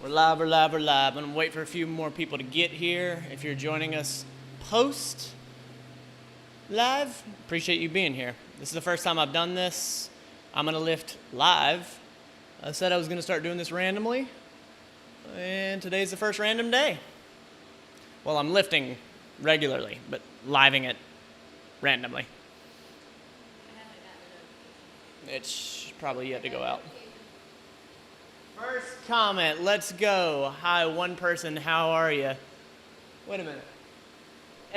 We're live, we're live, we're live. I'm gonna wait for a few more people to get here. If you're joining us post live, appreciate you being here. This is the first time I've done this. I'm gonna lift live. I said I was gonna start doing this randomly, and today's the first random day. Well, I'm lifting regularly, but living it randomly. It's probably yet to go out. First comment, let's go. Hi, one person, how are you? Wait a minute.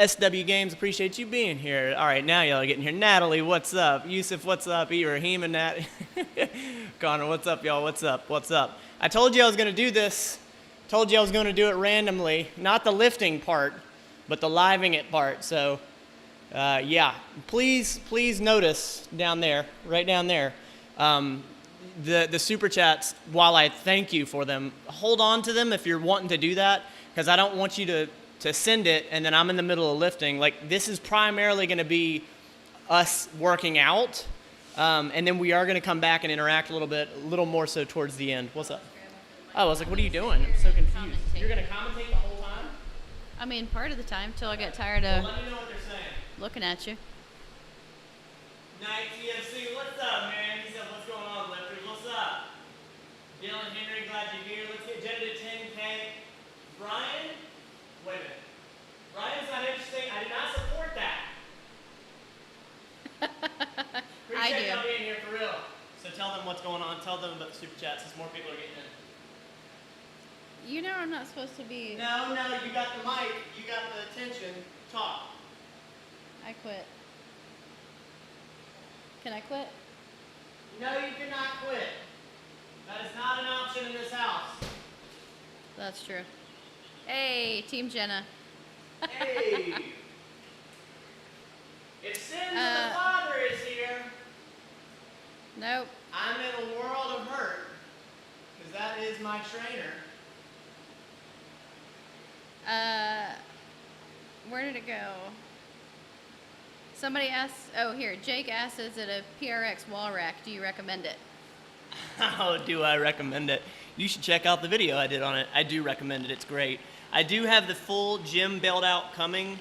SW Games, appreciate you being here. All right, now y'all are getting here. Natalie, what's up? Yusuf, what's up? Ibrahim and Nat. Connor, what's up, y'all? What's up? What's up? I told you I was going to do this. Told you I was going to do it randomly. Not the lifting part, but the living it part. So, yeah, please notice down there, right down there, the super chats, while I thank you for them, hold on to them if you're wanting to do that, because I don't want you to send it and then I'm in the middle of lifting. Like, this is primarily going to be us working out, and then we are going to come back and interact a little more so towards the end. What's up? Oh, I was like, what are you doing? I'm so confused. You're going to commentate the whole time? I mean, part of the time, till I get tired of let me know what they're saying. looking at you. Night TFC, what's up, man? He said, what's going on, lifters? What's up? Dylan Henry, glad you're here. Let's get Jenna to 10K. Brian? Wait a minute. Brian's not interesting. I did not support that. Appreciate y'all being here for real. So tell them what's going on. Tell them about the super chats as more people are getting in. You know I'm not supposed to be... No, you got the mic. You got the attention. Talk. I quit. Can I quit? No, you cannot quit. That is not an option in this house. That's true. Hey, Team Jenna. Hey! If sin of the Father is here, Nope. I'm in a world of hurt, because that is my trainer. Where did it go? Somebody asked, oh here, Jake asked, is it a PRX wall rack? Do you recommend it? How do I recommend it? You should check out the video I did on it. I do recommend it. It's great. I do have the full gym build out coming.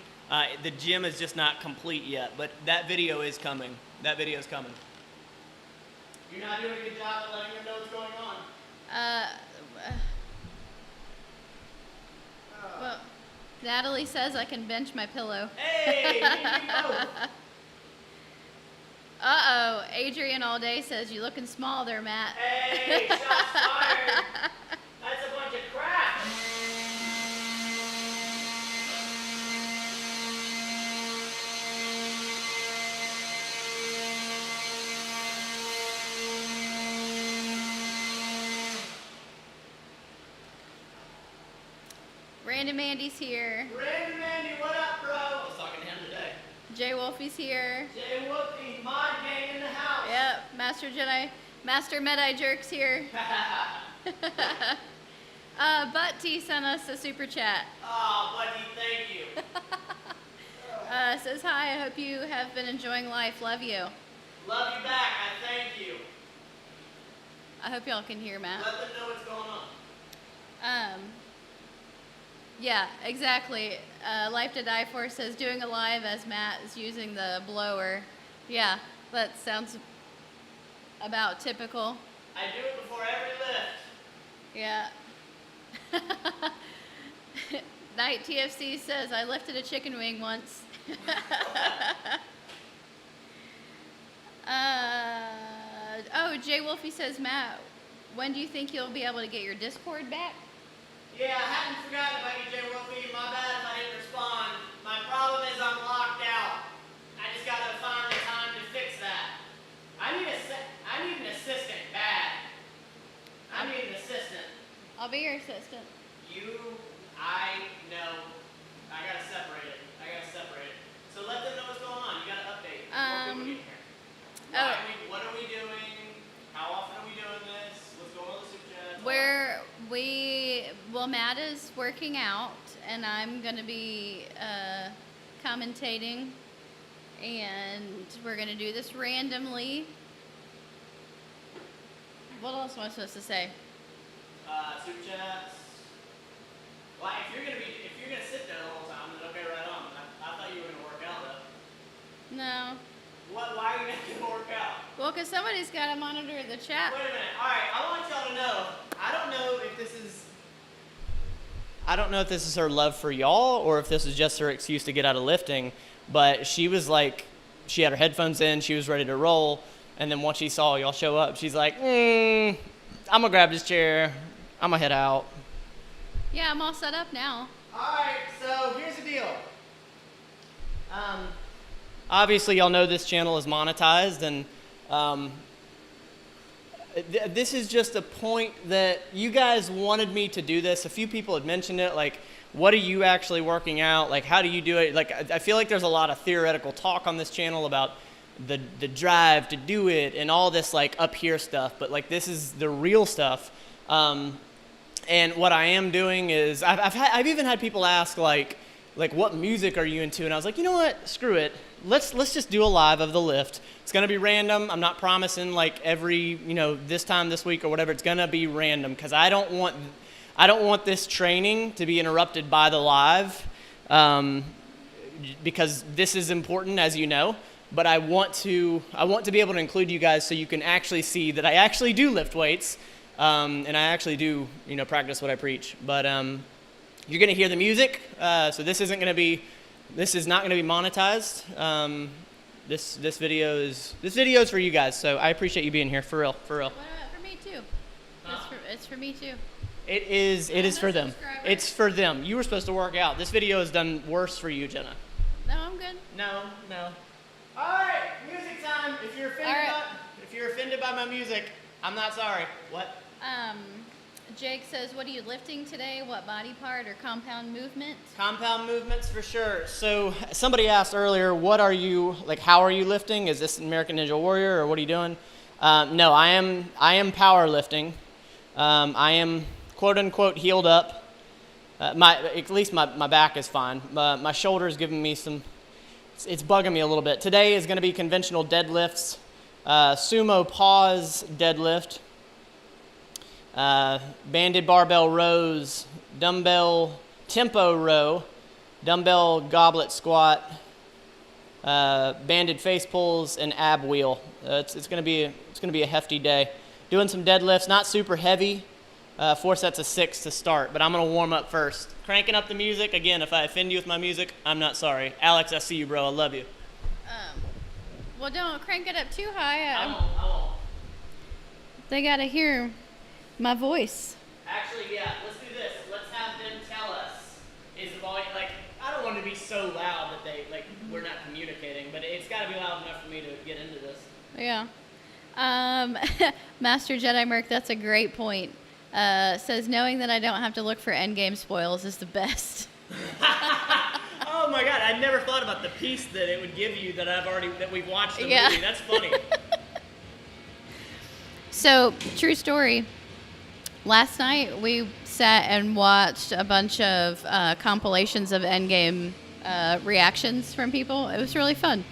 The gym is just not complete yet, but that video is coming. That video is coming. You're not doing a good job of letting them know what's going on. Well, Natalie says I can bench my pillow. Hey, we both. Uh-oh, Adrian all day says, you looking small there, Matt. Hey, shots fired. That's a bunch of crap. Random Andy's here. Random Andy, what up, bro? I was talking to him today. Jay Wolfie's here. Jay Wolfie, mod gang in the house. Yep, Master Medi Jerk's here. Butt T sent us a super chat. Oh, buddy, thank you. Says, hi, I hope you have been enjoying life. Love you. Love you back. I thank you. I hope y'all can hear Matt. Let them know what's going on. Yeah, exactly. Life to Die For says, doing a live as Matt is using the blower. Yeah, that sounds about typical. I do it before every lift. Yeah. Night TFC says, I lifted a chicken wing once. Oh, Jay Wolfie says, Matt, when do you think you'll be able to get your Discord back? Yeah, I hadn't forgotten about you, Jay Wolfie. My bad if I didn't respond. My problem is I'm locked out. I just gotta find the time to fix that. I need an assistant bad. I need an assistant. I'll be your assistant. I know. I gotta separate it. So let them know what's going on. You gotta update. More people get here. What are we doing? How often are we doing this? What's going on with the super chat? Matt is working out, and I'm going to be commentating, and we're going to do this randomly. What else am I supposed to say? Super chats. No. What? Why are you not gonna work out? Well, because somebody's got to monitor the chat. Wait a minute. All right, I want y'all to know. I don't know if this is her love for y'all or if this is just her excuse to get out of lifting. But she was like, she had her headphones in, she was ready to roll, and then once she saw y'all show up, she's like, I'm gonna grab this chair, I'm gonna head out. Yeah, I'm all set up now. All right, so here's the deal. Obviously, y'all know this channel is monetized, and this is just a point that you guys wanted me to do this. A few people had mentioned it, like, what are you actually working out? Like, how do you do it? Like, I feel like there's a lot of theoretical talk on this channel about the drive to do it and all this, like, up here stuff, but, like, this is the real stuff. And what I am doing is, I've even had people ask, like, what music are you into? And I was like, you know what? Screw it. Let's just do a live of the lift. It's gonna be random. I'm not promising like every, this time this week or whatever. It's gonna be random because I don't want this training to be interrupted by the live, because this is important, as you know. But I want to be able to include you guys so you can actually see that I actually do lift weights, and I actually do practice what I preach. But you're gonna hear the music, so this is not gonna be monetized. This video is for you guys, so I appreciate you being here, for real. For me too. It's for me too. It is for them. It's for them. You were supposed to work out. This video has done worse for you, Jenna. No, I'm good. No. All right, music time. If you're offended by my music, I'm not sorry. What? Jake says, what are you lifting today? What body part or compound movement? Compound movements for sure. So somebody asked earlier, how are you lifting? Is this American Ninja Warrior or what are you doing? No, I am powerlifting. I am quote unquote healed up. At least my back is fine. My shoulder is giving me it's bugging me a little bit. Today is going to be conventional deadlifts, sumo pause deadlift, banded barbell rows, dumbbell tempo row, dumbbell goblet squat, banded face pulls, and ab wheel. It's going to be a hefty day. Doing some deadlifts, not super heavy. 4 sets of 6 to start, but I'm going to warm up first. Cranking up the music. Again, if I offend you with my music, I'm not sorry. Alex, I see you, bro. I love you. Well, don't crank it up too high. I won't. They got to hear my voice. Actually, yeah, let's do this. Let's have them tell us, is the volume, I don't want to be so loud that we're not communicating, but it's got to be loud enough for me to get into this. Yeah. Master Jedi Merc, that's a great point. Says, knowing that I don't have to look for endgame spoils is the best. Oh my God, I never thought about the piece that it would give you that we've watched the movie. That's funny. So, true story. Last night we sat and watched a bunch of compilations of endgame reactions from people. It was really fun.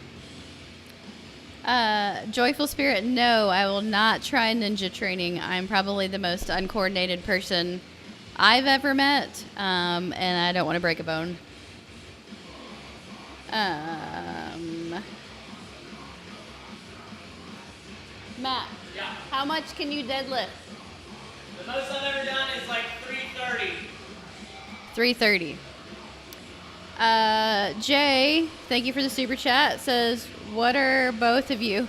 Joyful Spirit, no, I will not try ninja training. I'm probably the most uncoordinated person I've ever met, and I don't want to break a bone. Matt, yeah. How much can you deadlift? The most I've ever done is 330. 330. Jay, thank you for the super chat, says, what are both of you?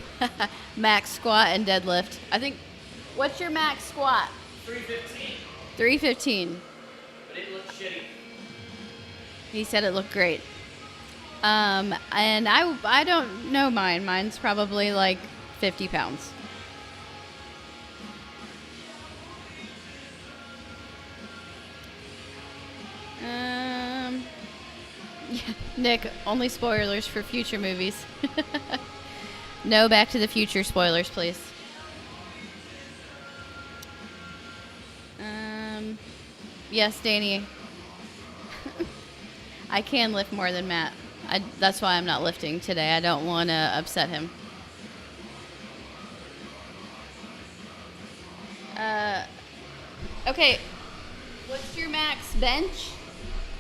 Max squat and deadlift. What's your max squat? 315. 315. But it looked shitty. He said it looked great. And I don't know mine. Mine's probably 50 pounds. Yeah, Nick, only spoilers for future movies. No Back to the Future spoilers, please. Yes, Danny. I can lift more than Matt. That's why I'm not lifting today. I don't want to upset him. Okay. What's your max bench?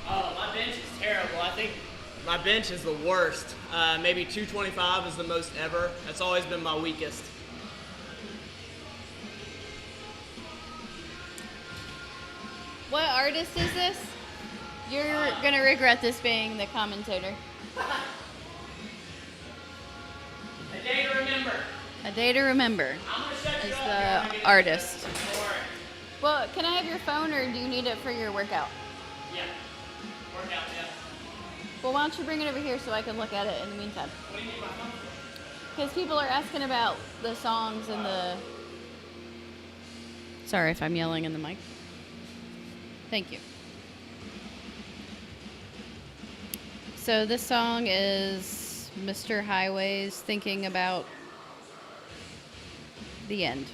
Oh, my bench is terrible. I think My bench is the worst. Maybe 225 is the most ever. That's always been my weakest. What artist is this? You're gonna regret this being the commentator. A Day to Remember. A Day to Remember I'm gonna shut you is up the here. I'm gonna get artist. you. Don't worry. Well, can I have your phone, or do you need it for your workout? Yeah. Workout, yeah. Well, why don't you bring it over here so I can look at it in the meantime? What do you need my phone for? Because people are asking about the songs and the... Sorry if I'm yelling in the mic. Thank you. So this song is Mr. Highway's Thinking About the End.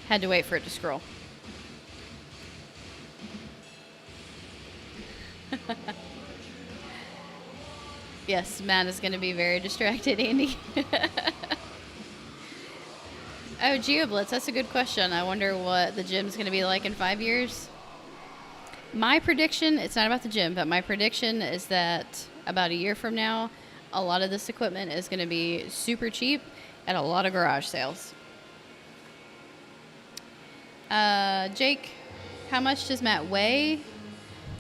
Had to wait for it to scroll. Yes, Matt is going to be very distracted, Andy. Oh, GeoBlitz, that's a good question. I wonder what the gym's going to be like in 5 years. My prediction, it's not about the gym, but my prediction is that about a year from now, a lot of this equipment is going to be super cheap at a lot of garage sales. Jake, how much does Matt weigh?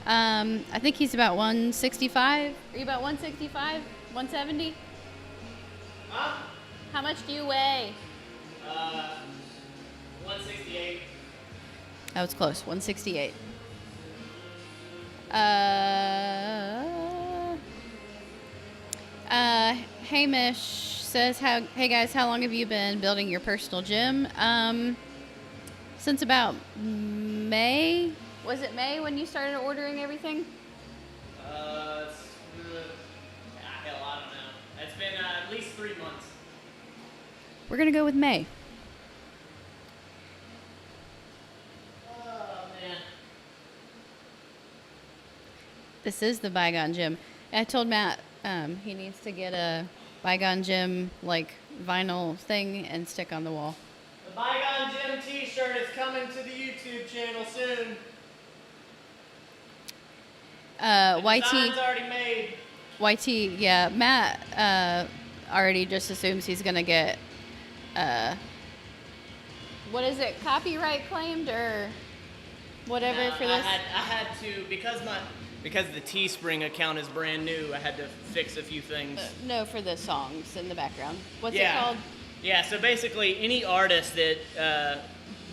I think he's about 165. Are you about 165? 170? Huh? How much do you weigh? 168. That was close. 168. Hamish says, hey guys, how long have you been building your personal gym? Since about May. Was it May when you started ordering everything? Hell, I don't know. It's been at least 3 months. We're going to go with May. Oh, man. This is the Bygone Gym. I told Matt he needs to get a Bygone Gym like vinyl thing and stick on the wall. The Bygone Gym t-shirt is coming to the YouTube channel soon. The design's already made. YT, yeah. Matt already just assumes he's going to get, what is it, copyright claimed or whatever No, for this? I had to, because the Teespring account is brand new, I had to fix a few things. No, for the songs in the background. What's Yeah. it called? Yeah, so basically any artist that...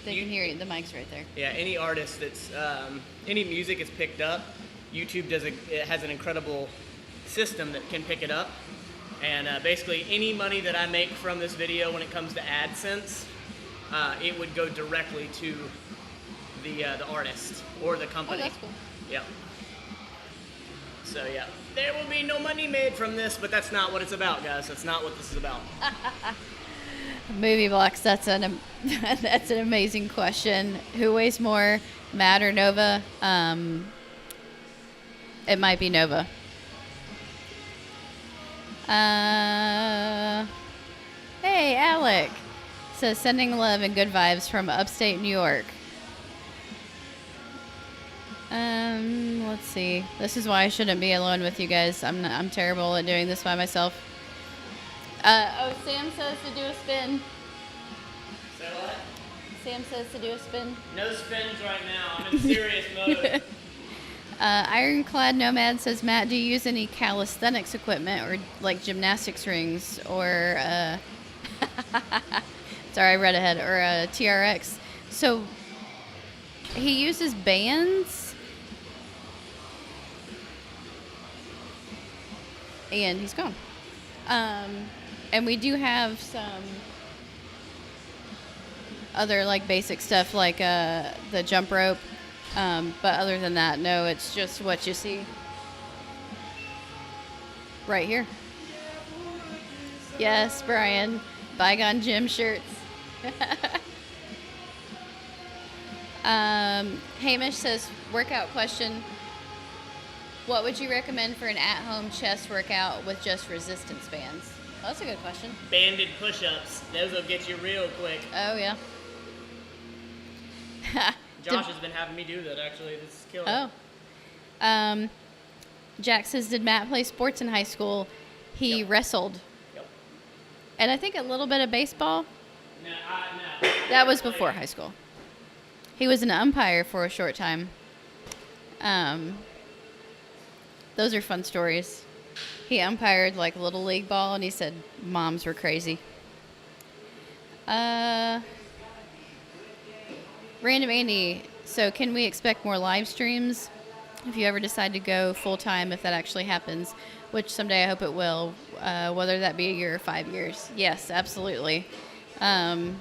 They can hear you. The mic's right there. Yeah, any artist that's... any music is picked up, YouTube it has an incredible system that can pick it up. And basically any money that I make from this video when it comes to AdSense, it would go directly to the artist or the company. Oh, that's cool. Yeah. So yeah, there will be no money made from this, but that's not what it's about, guys. That's not what this is about. Movie blocks. That's an that's an amazing question. Who weighs more, Matt or Nova? It might be Nova. Hey, Alec says sending love and good vibes from upstate New York. Let's see. This is why I shouldn't be alone with you guys. I'm terrible at doing this by myself. Sam says to do a spin. Say what? Sam says to do a spin. No spins right now. I'm in serious mode. Ironclad Nomad says, Matt, do you use any calisthenics equipment or like gymnastics rings or sorry, I read ahead, or a TRX? So he uses bands. And he's gone. And we do have some other like basic stuff like the jump rope. But other than that, no, it's just what you see right here. Yes, Brian. Bygone Gym shirts. Hamish says, workout question. What would you recommend for an at-home chest workout with just resistance bands? Oh, that's a good question. Banded push-ups. Those will get you real quick. Oh, yeah. Josh has been having me do that, actually. This is killing. Oh. Jack says, did Matt play sports in high school? He wrestled. Yep. And I think a little bit of baseball. No. That was before high school. He was an umpire for a short time. Those are fun stories. He umpired like Little League ball, and he said moms were crazy. Random Andy, so can we expect more live streams if you ever decide to go full time, if that actually happens, which someday I hope it will, whether that be a year or 5 years? Yes, absolutely. And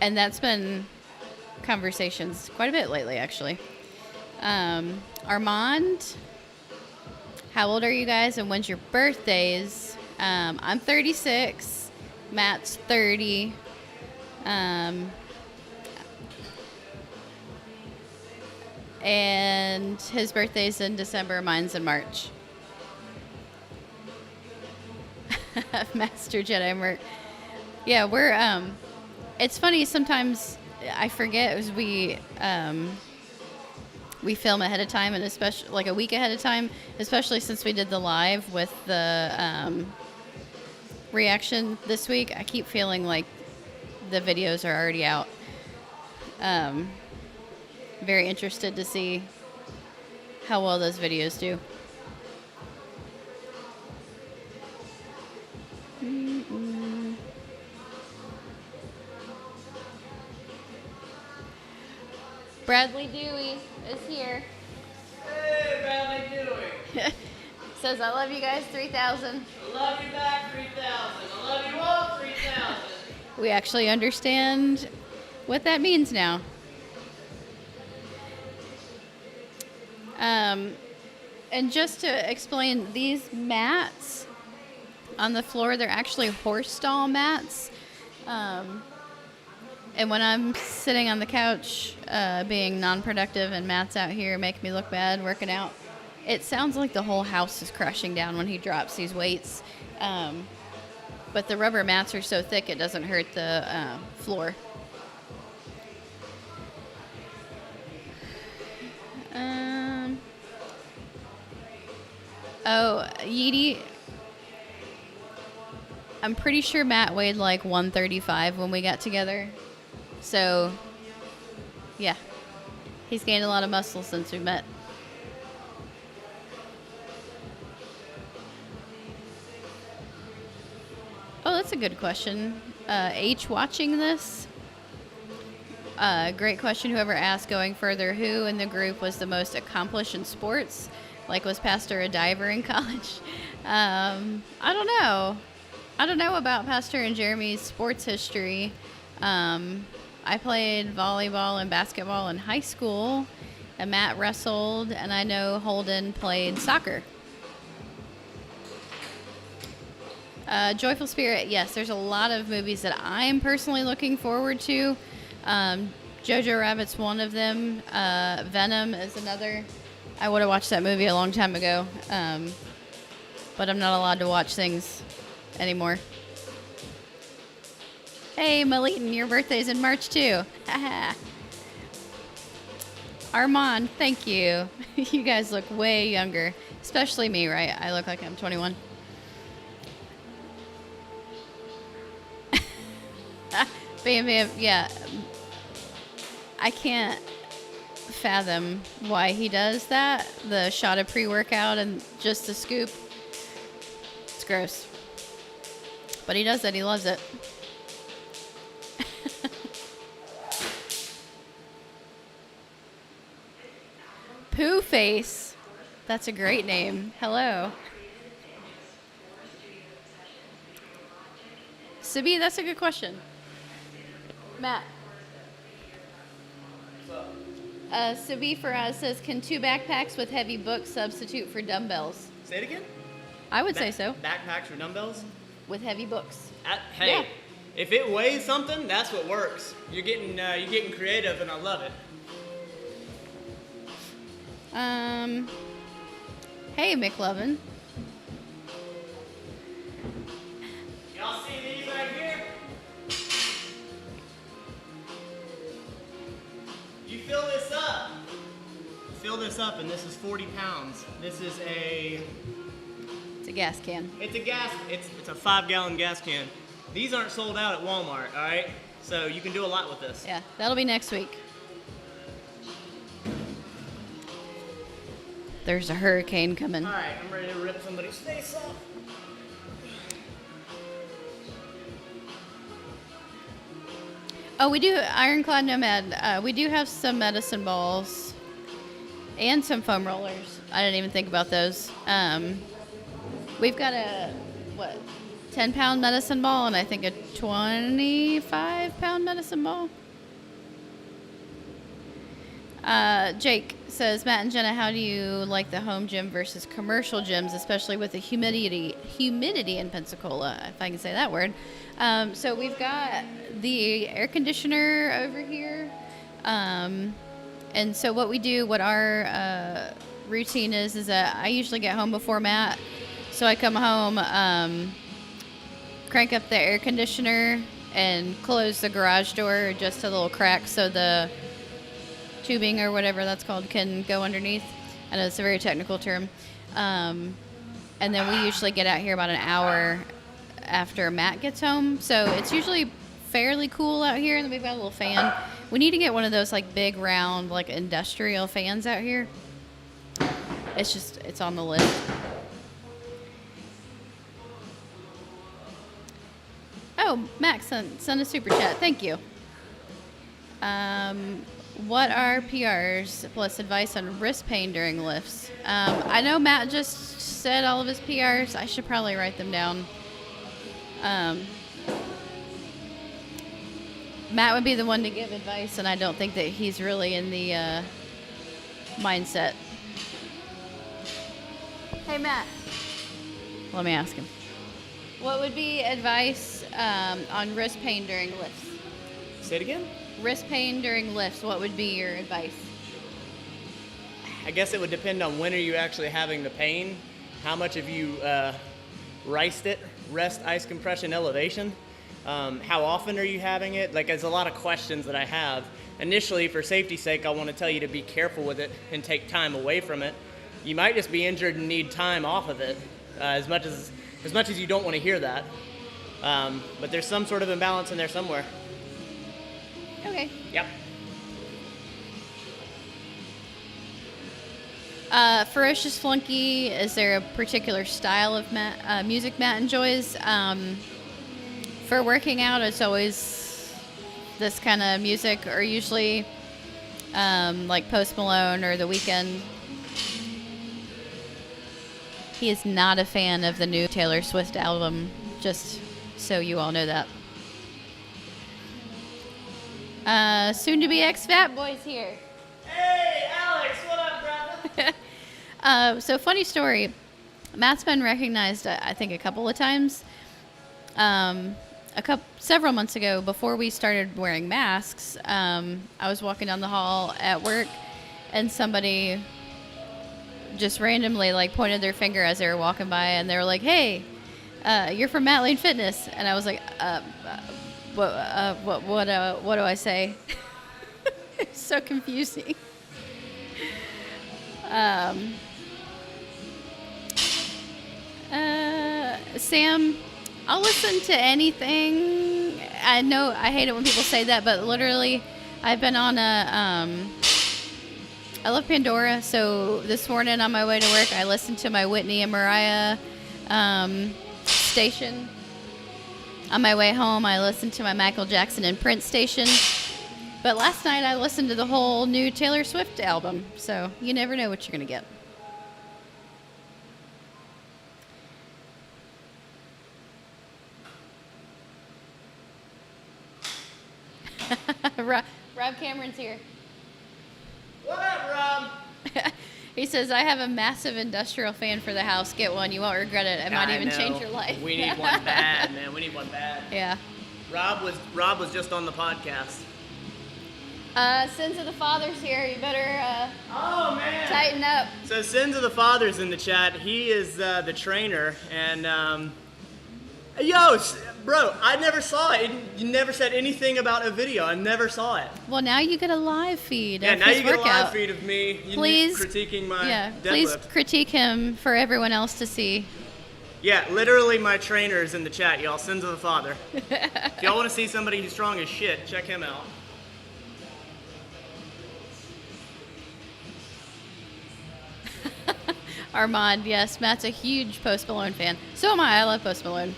that's been conversations quite a bit lately, actually. Armand, how old are you guys and when's your birthdays? I'm 36. Matt's 30. And his birthday's in December, mine's in March. Master Jedi Merc. Yeah, we're, it's funny, sometimes I forget, as we film ahead of time, and especially like a week ahead of time, especially since we did the live with the reaction this week. I keep feeling like the videos are already out. Very interested to see how well those videos do. Bradley Dewey is here. Hey, Bradley Dewey. Says, I love you guys, 3,000. I love you back, 3,000. I love you all, 3,000. We actually understand what that means now. And just to explain, these mats on the floor, they're actually horse stall mats. And when I'm sitting on the couch, being non-productive, and Matt's out here making me look bad working out, it sounds like the whole house is crashing down when he drops these weights. But the rubber mats are so thick, it doesn't hurt the floor. Yeety. I'm pretty sure Matt weighed like 135 when we got together. So, yeah. He's gained a lot of muscle since we met. Oh, that's a good question. H watching this? Great question. Whoever asked, going further, who in the group was the most accomplished in sports? Like, was Pastor a diver in college? I don't know. I don't know about Pastor and Jeremy's sports history. I played volleyball and basketball in high school, and Matt wrestled, and I know Holden played soccer. Joyful Spirit, yes, there's a lot of movies that I'm personally looking forward to. Jojo Rabbit's one of them. Venom is another. I would have watched that movie a long time ago, but I'm not allowed to watch things anymore. Hey, Maleton, your birthday's in March too. Armand, thank you. You guys look way younger, especially me, right? I look like I'm 21. Bam, bam, yeah. I can't fathom why he does that. The shot of pre-workout and just the scoop. It's gross. But he does it. He loves it. Pooh Face. That's a great name. Hello. Sibi, that's a good question. Matt. Sibi Faraz says, can 2 backpacks with heavy books substitute for dumbbells? Say it again? I would say so. Backpacks for dumbbells? With heavy books. Hey, yeah. If it weighs something, that's what works. You're getting creative, and I love it. Hey, McLovin. Y'all see these right here? You fill this up. Fill this this up, and this is 40 pounds. This is It's a gas can. it's a 5-gallon gas can. These aren't sold out at Walmart, all right? So you can do a lot with this. Yeah, that'll be next week. There's a hurricane coming. All right, I'm ready to rip somebody's face off. Oh, we do, Ironclad Nomad. We do have some medicine balls and some foam rollers. I didn't even think about those. We've got a 10-pound medicine ball and I think a 25-pound medicine ball. Jake says, Matt and Jenna, how do you like the home gym versus commercial gyms, especially with the humidity in Pensacola, if I can say that word. So we've got the air conditioner over here. And so what our routine is that I usually get home before Matt. So I come home, crank up the air conditioner and close the garage door just a little crack so the tubing or whatever that's called can go underneath. I know it's a very technical term. And then we usually get out here about an hour after Matt gets home. So it's usually fairly cool out here, and then we've got a little fan. We need to get one of those like big round like industrial fans out here. It's on the list. Oh, Max sent a super chat. Thank you. What are PRs plus advice on wrist pain during lifts? I know Matt just said all of his PRs. I should probably write them down. Matt would be the one to give advice, and I don't think that he's really in the mindset. Hey, Matt. Let me ask him. What would be advice on wrist pain during lifts? Say it again? Wrist pain during lifts, what would be your advice? I guess it would depend on when are you actually having the pain, how much have you rest, ice compression, elevation, how often are you having it? Like, there's a lot of questions that I have. Initially, for safety's sake, I want to tell you to be careful with it and take time away from it. You might just be injured and need time off of it, as much as you don't want to hear that. But there's some sort of imbalance in there somewhere. Okay. Yep. Ferocious Flunky, is there a particular style of music Matt enjoys? For working out, it's always this kind of music, or usually like Post Malone or The Weeknd. He is not a fan of the new Taylor Swift album, just so you all know that. Soon to be ex-Fat Boy's here. Hey, Alex, what up, brother? So funny story. Matt's been recognized, I think, a couple of times. Several months ago, before we started wearing masks, I was walking down the hall at work, and somebody just randomly like pointed their finger as they were walking by, and they were like, "Hey, you're from Matt Lane Fitness," and I was like, What do I say? It's so confusing. Sam, I'll listen to anything. I know I hate it when people say that, but literally, I've been on I love Pandora, so this morning on my way to work, I listened to my Whitney and Mariah station. On my way home, I listened to my Michael Jackson and Prince station. But last night, I listened to the whole new Taylor Swift album. So you never know what you're going to get. Rob Cameron's here. What up, Rob? He says, I have a massive industrial fan for the house. Get one. You won't regret it. It might even change your life. We need one bad, man. We need one bad. Yeah. Rob was just on the podcast. Sins of the Father's here. You better Oh, man. tighten up. So Sins of the Father's in the chat. He is the trainer, and Yo, bro, I never saw it. You never said anything about a video. I never saw it. Well, now you get a live feed. Yeah, of now his you get a workout. live feed of me Please critiquing my deadlift. Please critique him for everyone else to see. Yeah, literally my trainer is in the chat, y'all. Sins of the Father. If y'all want to see somebody who's strong as shit, check him out. Armand, yes, Matt's a huge Post Malone fan. So am I. I love Post Malone.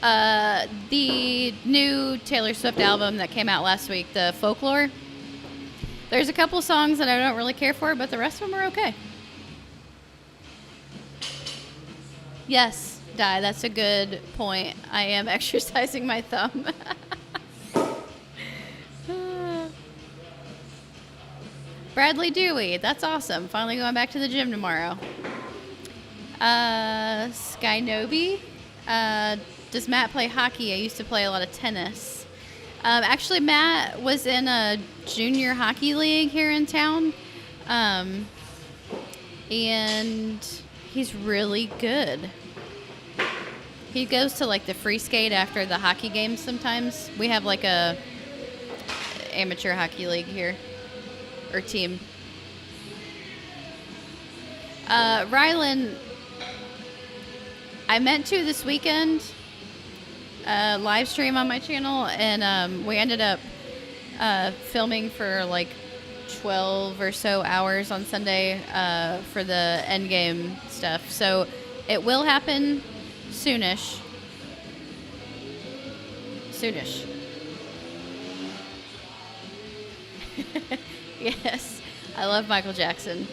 The new Taylor Swift album that came out last week, the Folklore. There's a couple songs that I don't really care for, but the rest of them are okay. Yes, Di, that's a good point. I am exercising my thumb. Bradley Dewey, that's awesome. Finally going back to the gym tomorrow. Sky Nobi, does Matt play hockey? I used to play a lot of tennis. Actually, Matt was in a junior hockey league here in town. And he's really good. He goes to like the free skate after the hockey games sometimes. We have like a amateur hockey league here, or team. Rylan, I meant to this weekend live stream on my channel, and we ended up filming for like 12 or so hours on Sunday for the end game stuff. So it will happen soonish. Yes, I love Michael Jackson.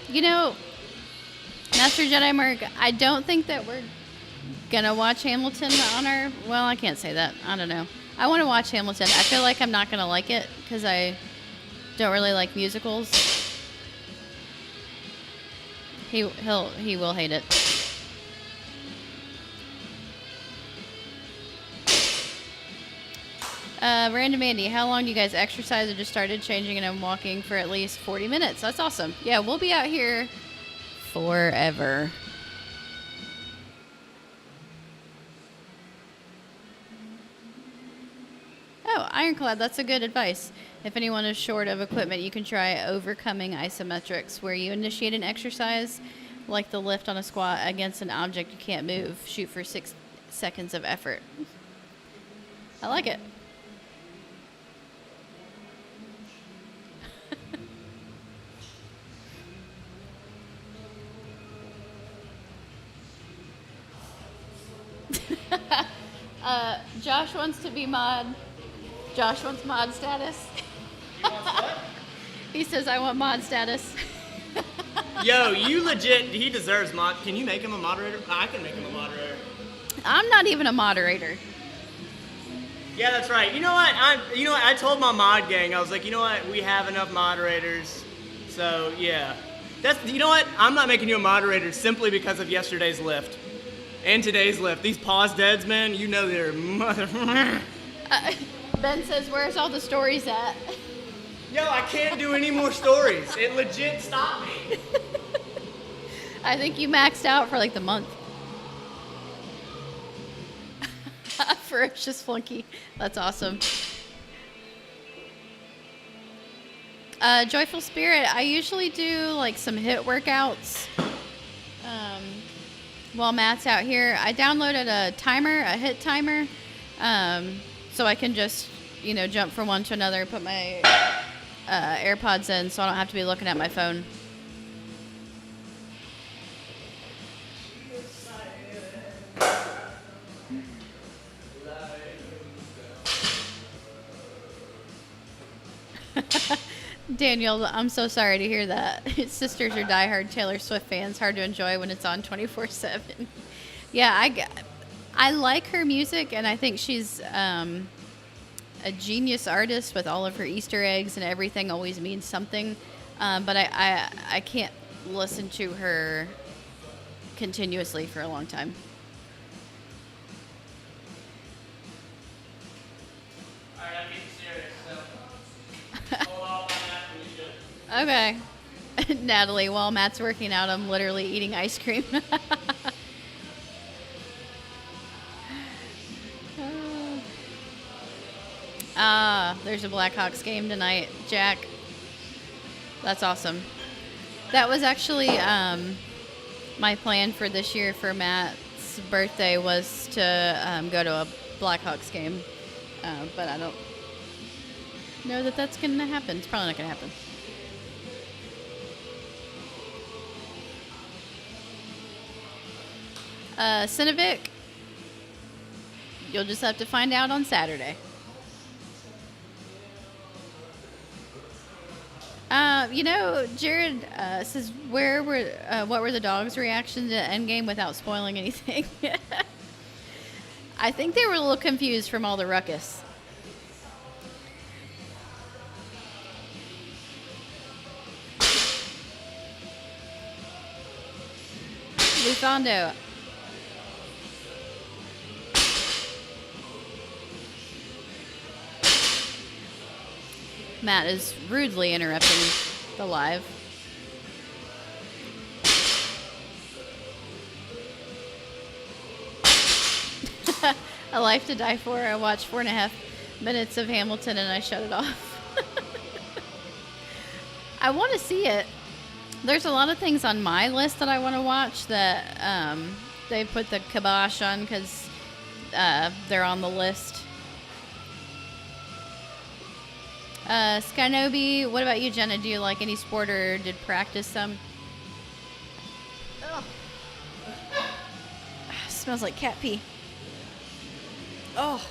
You know, Master Jedi Mark, I don't think that we're gonna watch Hamilton on our... Well, I can't say that. I don't know. I want to watch Hamilton. I feel like I'm not gonna like it because I don't really like musicals. He will hate it. Random Andy, how long do you guys exercise? I just started changing and I'm walking for at least 40 minutes. That's awesome. Yeah, we'll be out here forever. Oh, Ironclad, that's a good advice. If anyone is short of equipment, you can try overcoming isometrics, where you initiate an exercise like the lift on a squat against an object you can't move. Shoot for 6 seconds of effort. I like it. Josh wants to be mod. Josh wants mod status. He wants what? He says, I want mod status. Yo, you legit, he deserves mod. Can you make him a moderator? I can make him a moderator. I'm not even a moderator. Yeah, that's right. You know what? I told my mod gang, I was like, you know what? We have enough moderators. So, yeah. You know what? I'm not making you a moderator simply because of yesterday's lift. And today's lift. These pause deads, man, you know they're mother... Ben says, where's all the stories at? Yo, I can't do any more stories. It legit stopped me. I think you maxed out for like the month. Ferocious Flunky. That's awesome. Joyful Spirit. I usually do like some HIIT workouts while Matt's out here. I downloaded a HIIT timer, so I can just, jump from one to another, put my AirPods in so I don't have to be looking at my phone. Daniel, I'm so sorry to hear that. His sisters are diehard Taylor Swift fans. Hard to enjoy when it's on 24/7. Yeah, I like her music, and I think she's a genius artist with all of her Easter eggs, and everything always means something. But I can't listen to her continuously for a long time. All right, I'm getting serious, so hold off on that when you should. Okay. Natalie, while Matt's working out, I'm literally eating ice cream. There's a Blackhawks game tonight, Jack. That's awesome. That was actually my plan for this year for Matt's birthday was to go to a Blackhawks game. But I don't know that that's going to happen. It's probably not going to happen. Cinevic, you'll just have to find out on Saturday. Jared says, what were the dogs' reactions to Endgame without spoiling anything? I think they were a little confused from all the ruckus. Luthando. Matt is rudely interrupting the live. A Life to Die For. I watched 4.5 minutes of Hamilton and I shut it off. I want to see it. There's a lot of things on my list that I want to watch that they put the kibosh on because they're on the list. Skynobi, what about you, Jenna? Do you like any sport or did practice some? Ugh. Smells like cat pee. Oh.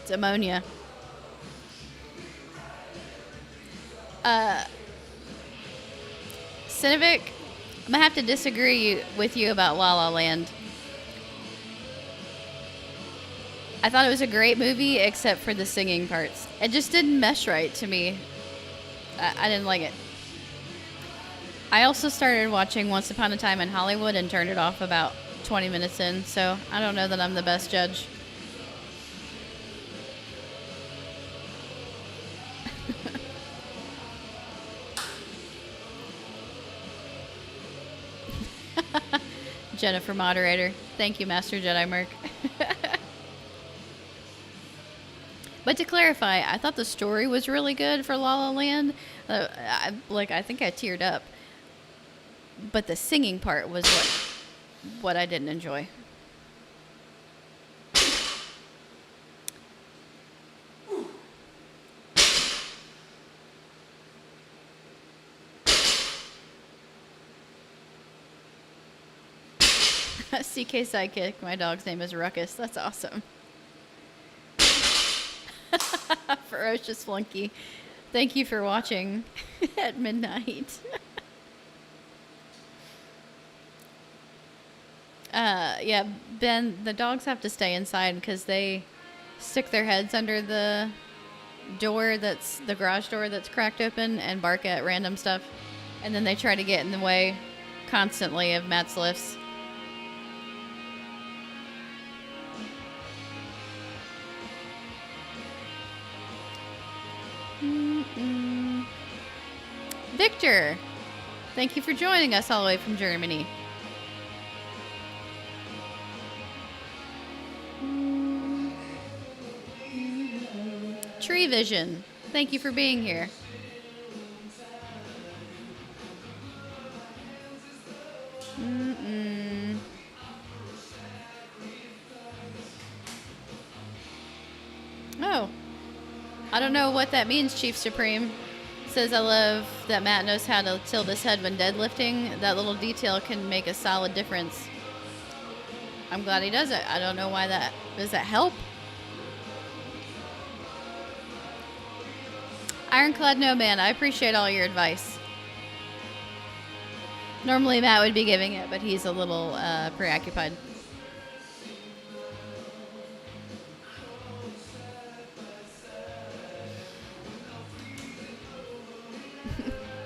It's ammonia. Cinevic, I'm gonna have to disagree with you about La La Land. I thought it was a great movie, except for the singing parts. It just didn't mesh right to me. I didn't like it. I also started watching Once Upon a Time in Hollywood and turned it off about 20 minutes in, so I don't know that I'm the best judge. Jennifer moderator. Thank you, Master Jedi Merc. But to clarify, I thought the story was really good for La La Land. I think I teared up. But the singing part was what I didn't enjoy. CK Sidekick, my dog's name is Ruckus. That's awesome. Ferocious Flunky. Thank you for watching at midnight. Yeah, Ben, the dogs have to stay inside because they stick their heads under the garage door that's cracked open and bark at random stuff. And then they try to get in the way constantly of Matt's lifts. Victor, thank you for joining us all the way from Germany. Tree Vision, thank you for being here. Oh, I don't know what that means, Chief Supreme. Says, I love that Matt knows how to tilt his head when deadlifting. That little detail can make a solid difference. I'm glad he does it. I don't know why that... Does that help? Ironclad No Man, I appreciate all your advice. Normally Matt would be giving it, but he's a little preoccupied.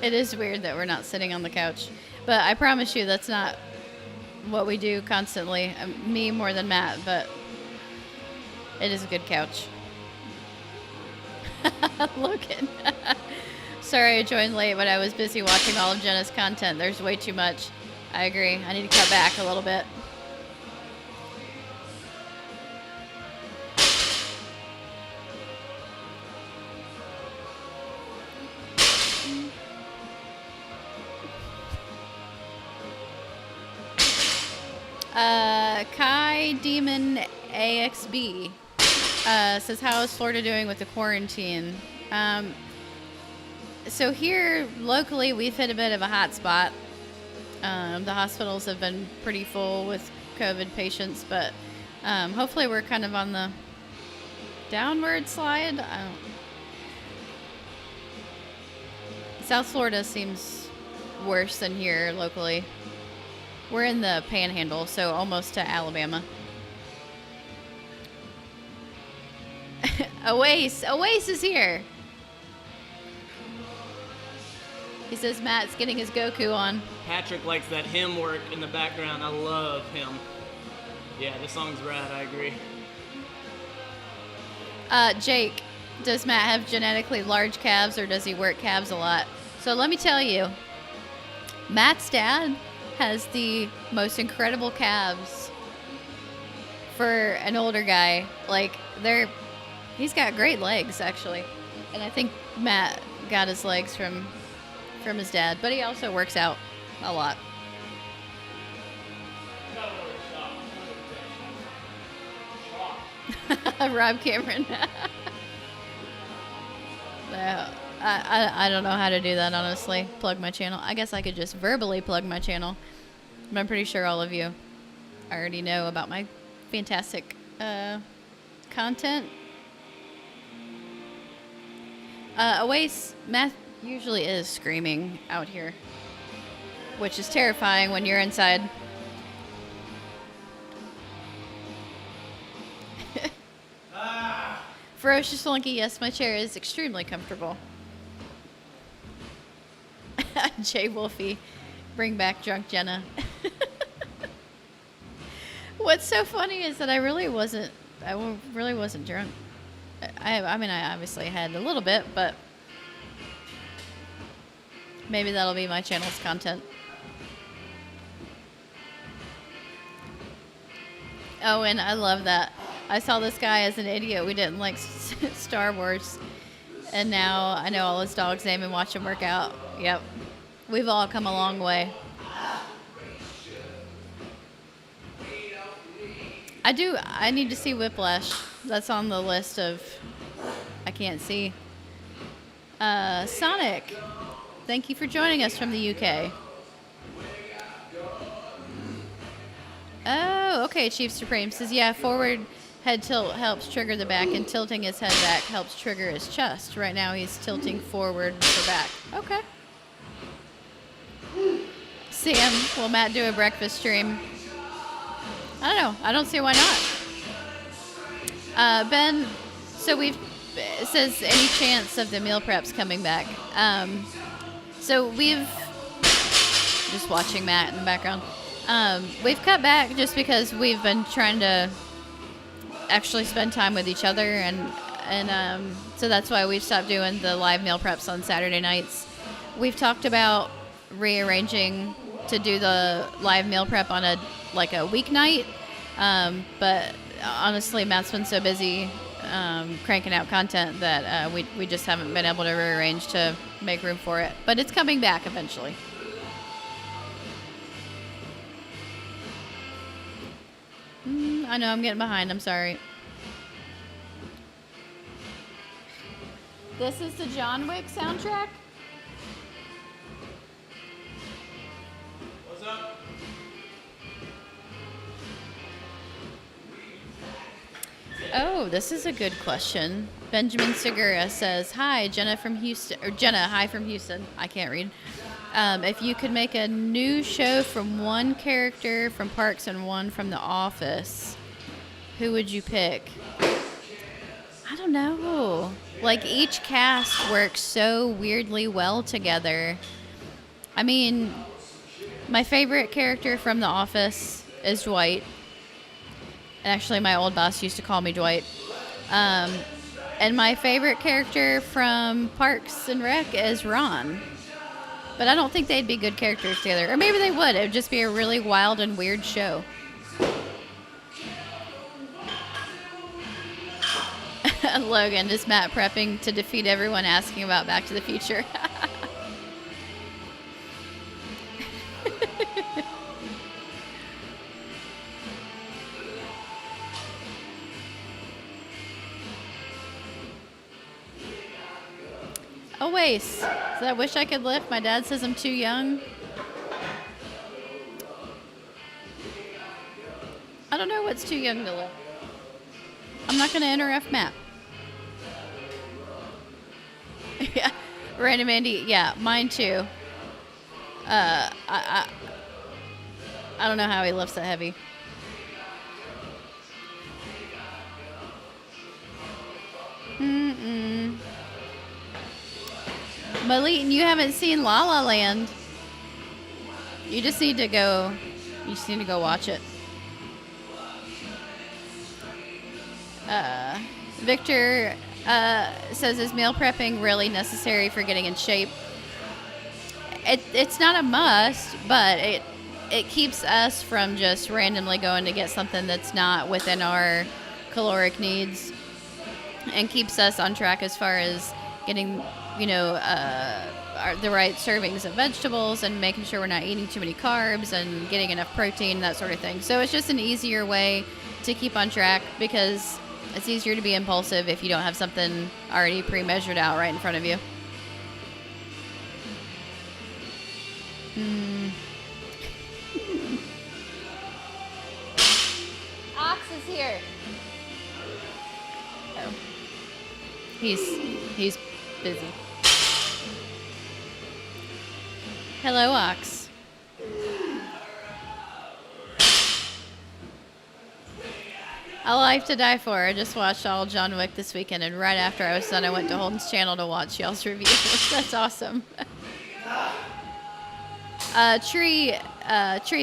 It is weird that we're not sitting on the couch. But I promise you that's not what we do constantly. Me more than Matt, but it is a good couch. Logan. Sorry I joined late, but I was busy watching all of Jenna's content. There's way too much. I agree. I need to cut back a little bit. Kai Demon AXB says, how is Florida doing with the quarantine? So here locally, we've hit a bit of a hot spot. The hospitals have been pretty full with COVID patients, but hopefully we're kind of on the downward slide. South Florida seems worse than here locally. We're in the Panhandle, so almost to Alabama. Oasis is here. He says Matt's getting his Goku on. Patrick likes that hymn work in the background. I love him. Yeah, this song's rad. I agree. Jake, does Matt have genetically large calves, or does he work calves a lot? So let me tell you, Matt's dad has the most incredible calves for an older guy. Like, he's got great legs, actually. And I think Matt got his legs from his dad, but he also works out a lot. Rob Cameron. I don't know how to do that, honestly. Plug my channel. I guess I could just verbally plug my channel. But I'm pretty sure all of you already know about my fantastic content. Matt usually is screaming out here, which is terrifying when you're inside. Ferocious Flunky, yes, my chair is extremely comfortable. Jay Wolfie, bring back drunk Jenna. What's so funny is that I really wasn't drunk. I mean, I obviously had a little bit, but maybe that'll be my channel's content. Oh, and I love that. I saw this guy as an idiot. We didn't like Star Wars. And now I know all his dog's name and watch him work out. Yep. We've all come a long way. I need to see Whiplash. That's on the list of I can't see. Sonic, thank you for joining us from the UK. Oh, okay. Chief Supreme says, yeah, forward head tilt helps trigger the back, and tilting his head back helps trigger his chest. Right now he's tilting forward for back. Okay. Sam, will Matt do a breakfast stream? I don't know. I don't see why not. Ben, so it says any chance of the meal preps coming back. So we've, just watching Matt in the background. We've cut back just because we've been trying to actually spend time with each other, and so that's why we've stopped doing the live meal preps on Saturday nights. We've talked about rearranging to do the live meal prep on a weeknight, but honestly, Matt's been so busy cranking out content that we just haven't been able to rearrange to make room for it. But it's coming back eventually. I know I'm getting behind. I'm sorry. This is the John Wick soundtrack. What's up? Oh, this is a good question. Benjamin Segura says, hi, Jenna from Houston. Or Jenna, hi from Houston. I can't read. If you could make a new show from one character from Parks and one from The Office, who would you pick? I don't know. Like, each cast works so weirdly well together. I mean, my favorite character from The Office is Dwight. Actually, my old boss used to call me Dwight. And my favorite character from Parks and Rec is Ron. But I don't think they'd be good characters together. Or maybe they would. It would just be a really wild and weird show. Logan, is Matt prepping to defeat everyone asking about Back to the Future? Oh, wait. So I wish I could lift. My dad says I'm too young. I don't know what's too young to lift. I'm not going to interrupt Matt. Yeah. Random Andy. Yeah, mine too. I don't know how he lifts that heavy. Maleeton, you haven't seen La La Land. You just need to go watch it. Victor says, is meal prepping really necessary for getting in shape? It's not a must, but it keeps us from just randomly going to get something that's not within our caloric needs, and keeps us on track as far as getting, the right servings of vegetables and making sure we're not eating too many carbs and getting enough protein, that sort of thing. So it's just an easier way to keep on track, because it's easier to be impulsive if you don't have something already pre-measured out right in front of you. Ox is here. Oh. He's busy. Hello, Ox. A Life to Die For. I just watched all John Wick this weekend, and right after I was done, I went to Holden's channel to watch y'all's review. That's awesome. Tree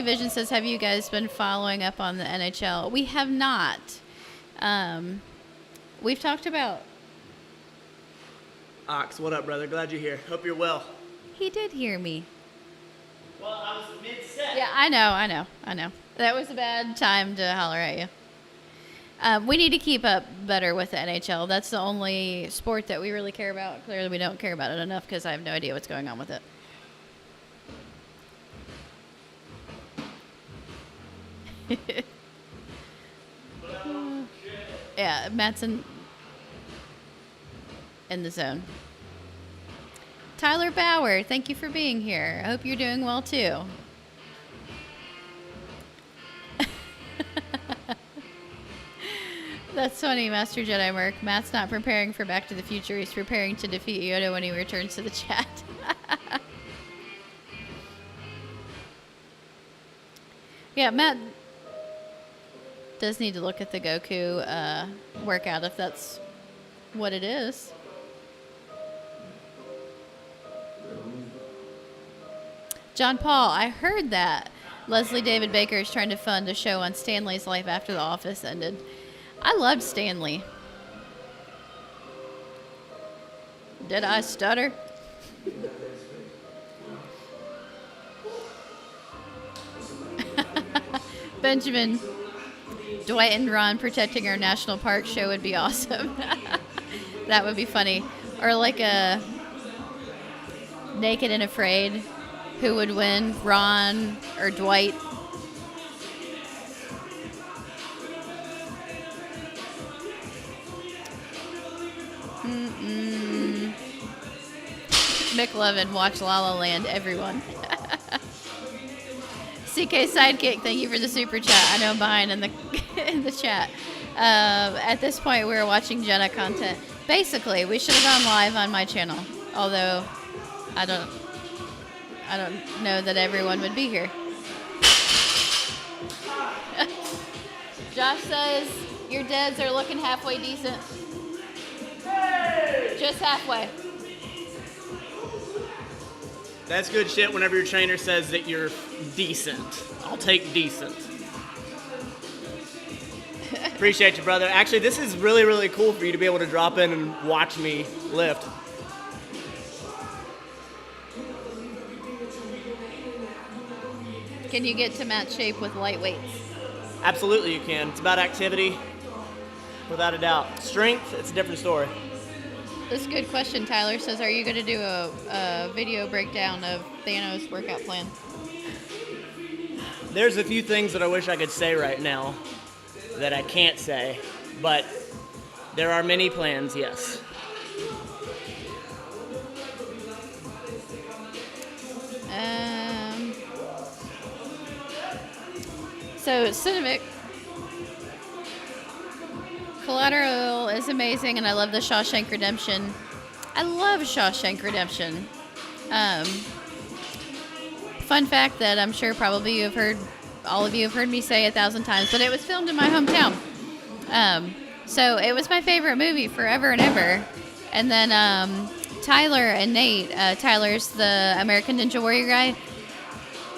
Vision says, have you guys been following up on the NHL? We have not. We've talked about... Ox, what up, brother? Glad you're here. Hope you're well. He did hear me. Well, I was mid-set. Yeah, I know. That was a bad time to holler at you. We need to keep up better with the NHL. That's the only sport that we really care about. Clearly, we don't care about it enough because I have no idea what's going on with it. Yeah, Matt's in the zone. Tyler Bauer, thank you for being here. I hope you're doing well too. That's funny, Master Jedi Merc. Matt's not preparing for Back to the Future. He's preparing to defeat Yoda when he returns to the chat. Yeah, Matt does need to look at the Goku workout if that's what it is. John Paul, I heard that Leslie David Baker is trying to fund a show on Stanley's life after The Office ended. I loved Stanley. Did I stutter? Benjamin, Dwight and Ron protecting our national park show would be awesome. That would be funny. Or like a Naked and Afraid. Who would win, Ron or Dwight? McLovin, watch La La Land, everyone. CK Sidekick, thank you for the super chat. I know I'm behind in the chat. At this point, we're watching Jenna content. Basically, we should have gone live on my channel, although I don't know that everyone would be here. Josh says your deads are looking halfway decent. Hey! Just halfway. That's good shit whenever your trainer says that you're decent. I'll take decent. Appreciate you, brother. Actually, this is really, really cool for you to be able to drop in and watch me lift. Can you get to Matt's shape with light weights? Absolutely you can. It's about activity, without a doubt. Strength, it's a different story. This is a good question. Tyler says, are you going to do a video breakdown of Thanos' workout plan? There's a few things that I wish I could say right now that I can't say, but there are many plans, yes. So, Cinnamic. Collateral is amazing, and I love the Shawshank Redemption. I love Shawshank Redemption. Fun fact that I'm sure probably all of you have heard me say 1,000 times, but it was filmed in my hometown. So it was my favorite movie forever and ever. And then Tyler and Nate, Tyler's the American Ninja Warrior guy,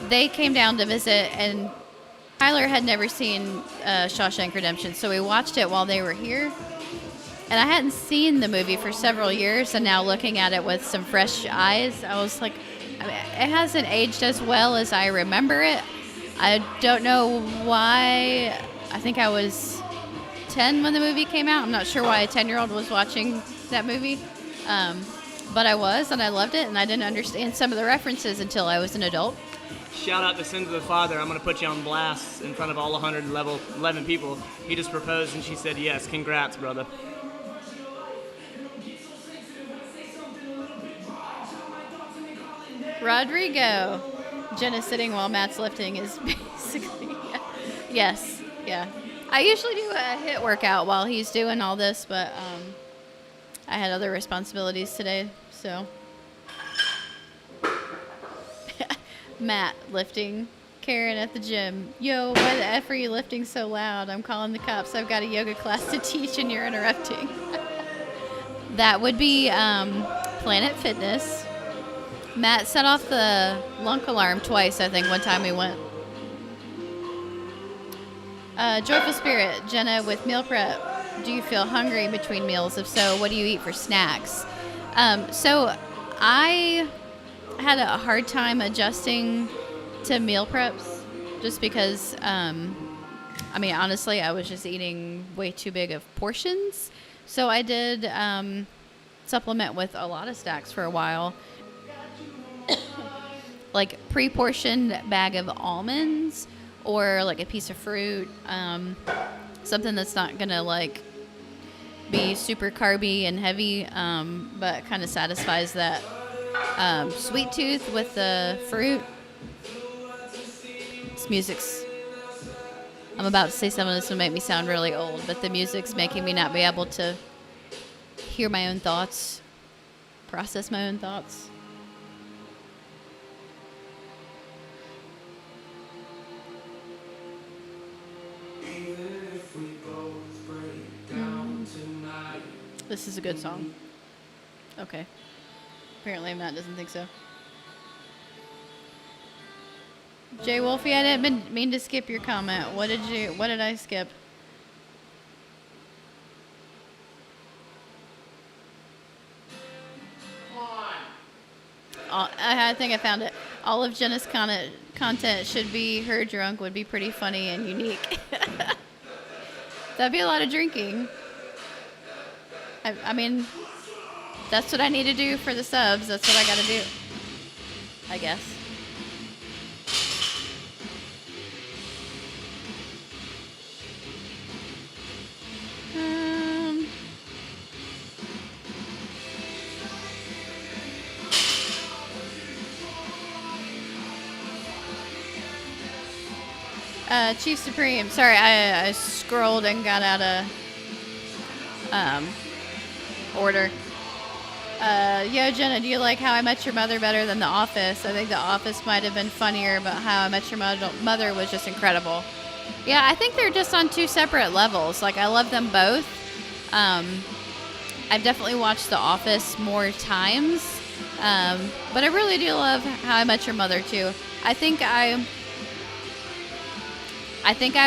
they came down to visit, and Tyler had never seen Shawshank Redemption, so we watched it while they were here. And I hadn't seen the movie for several years, and now looking at it with some fresh eyes, I was like, I mean, it hasn't aged as well as I remember it. I don't know why. I think I was 10 when the movie came out. I'm not sure why a 10-year-old was watching that movie. But I was, and I loved it, and I didn't understand some of the references until I was an adult. Shout out to Sins of the Father. I'm going to put you on blast in front of all 111 people. He just proposed, and she said yes. Congrats, brother. Rodrigo. Jenna sitting while Matt's lifting is basically, yes, yeah. I usually do a HIIT workout while he's doing all this, but I had other responsibilities today, so. Matt lifting. Karen at the gym. Yo, why the F are you lifting so loud? I'm calling the cops. I've got a yoga class to teach and you're interrupting. That would be Planet Fitness. Matt set off the lunk alarm twice, I think, one time we went. Joyful Spirit. Jenna with meal prep. Do you feel hungry between meals? If so, what do you eat for snacks? So I had a hard time adjusting to meal preps just because, I mean, honestly, I was just eating way too big of portions. So I did supplement with a lot of snacks for a while. Like pre-portioned bag of almonds or like a piece of fruit, something that's not gonna like be super carby and heavy, but kind of satisfies that sweet tooth with the fruit. This music's, I'm about to say something that's gonna make me sound really old, but the music's making me not be able to hear my own thoughts, process my own thoughts. This is a good song. Okay. Apparently Matt doesn't think so. Jay Wolfie, I didn't mean to skip your comment. What did I skip? I think I found it. All of Jenna's content should be her drunk would be pretty funny and unique. That'd be a lot of drinking. I mean, that's what I need to do for the subs. That's what I got to do, I guess. Chief Supreme. Sorry, I scrolled and got out of order. Yo, Jenna, do you like How I Met Your Mother better than The Office? I think The Office might have been funnier, but How I Met Your Mother was just incredible. Yeah, I think they're just on two separate levels. Like, I love them both. I've definitely watched The Office more times, but I really do love How I Met Your Mother, too. I think I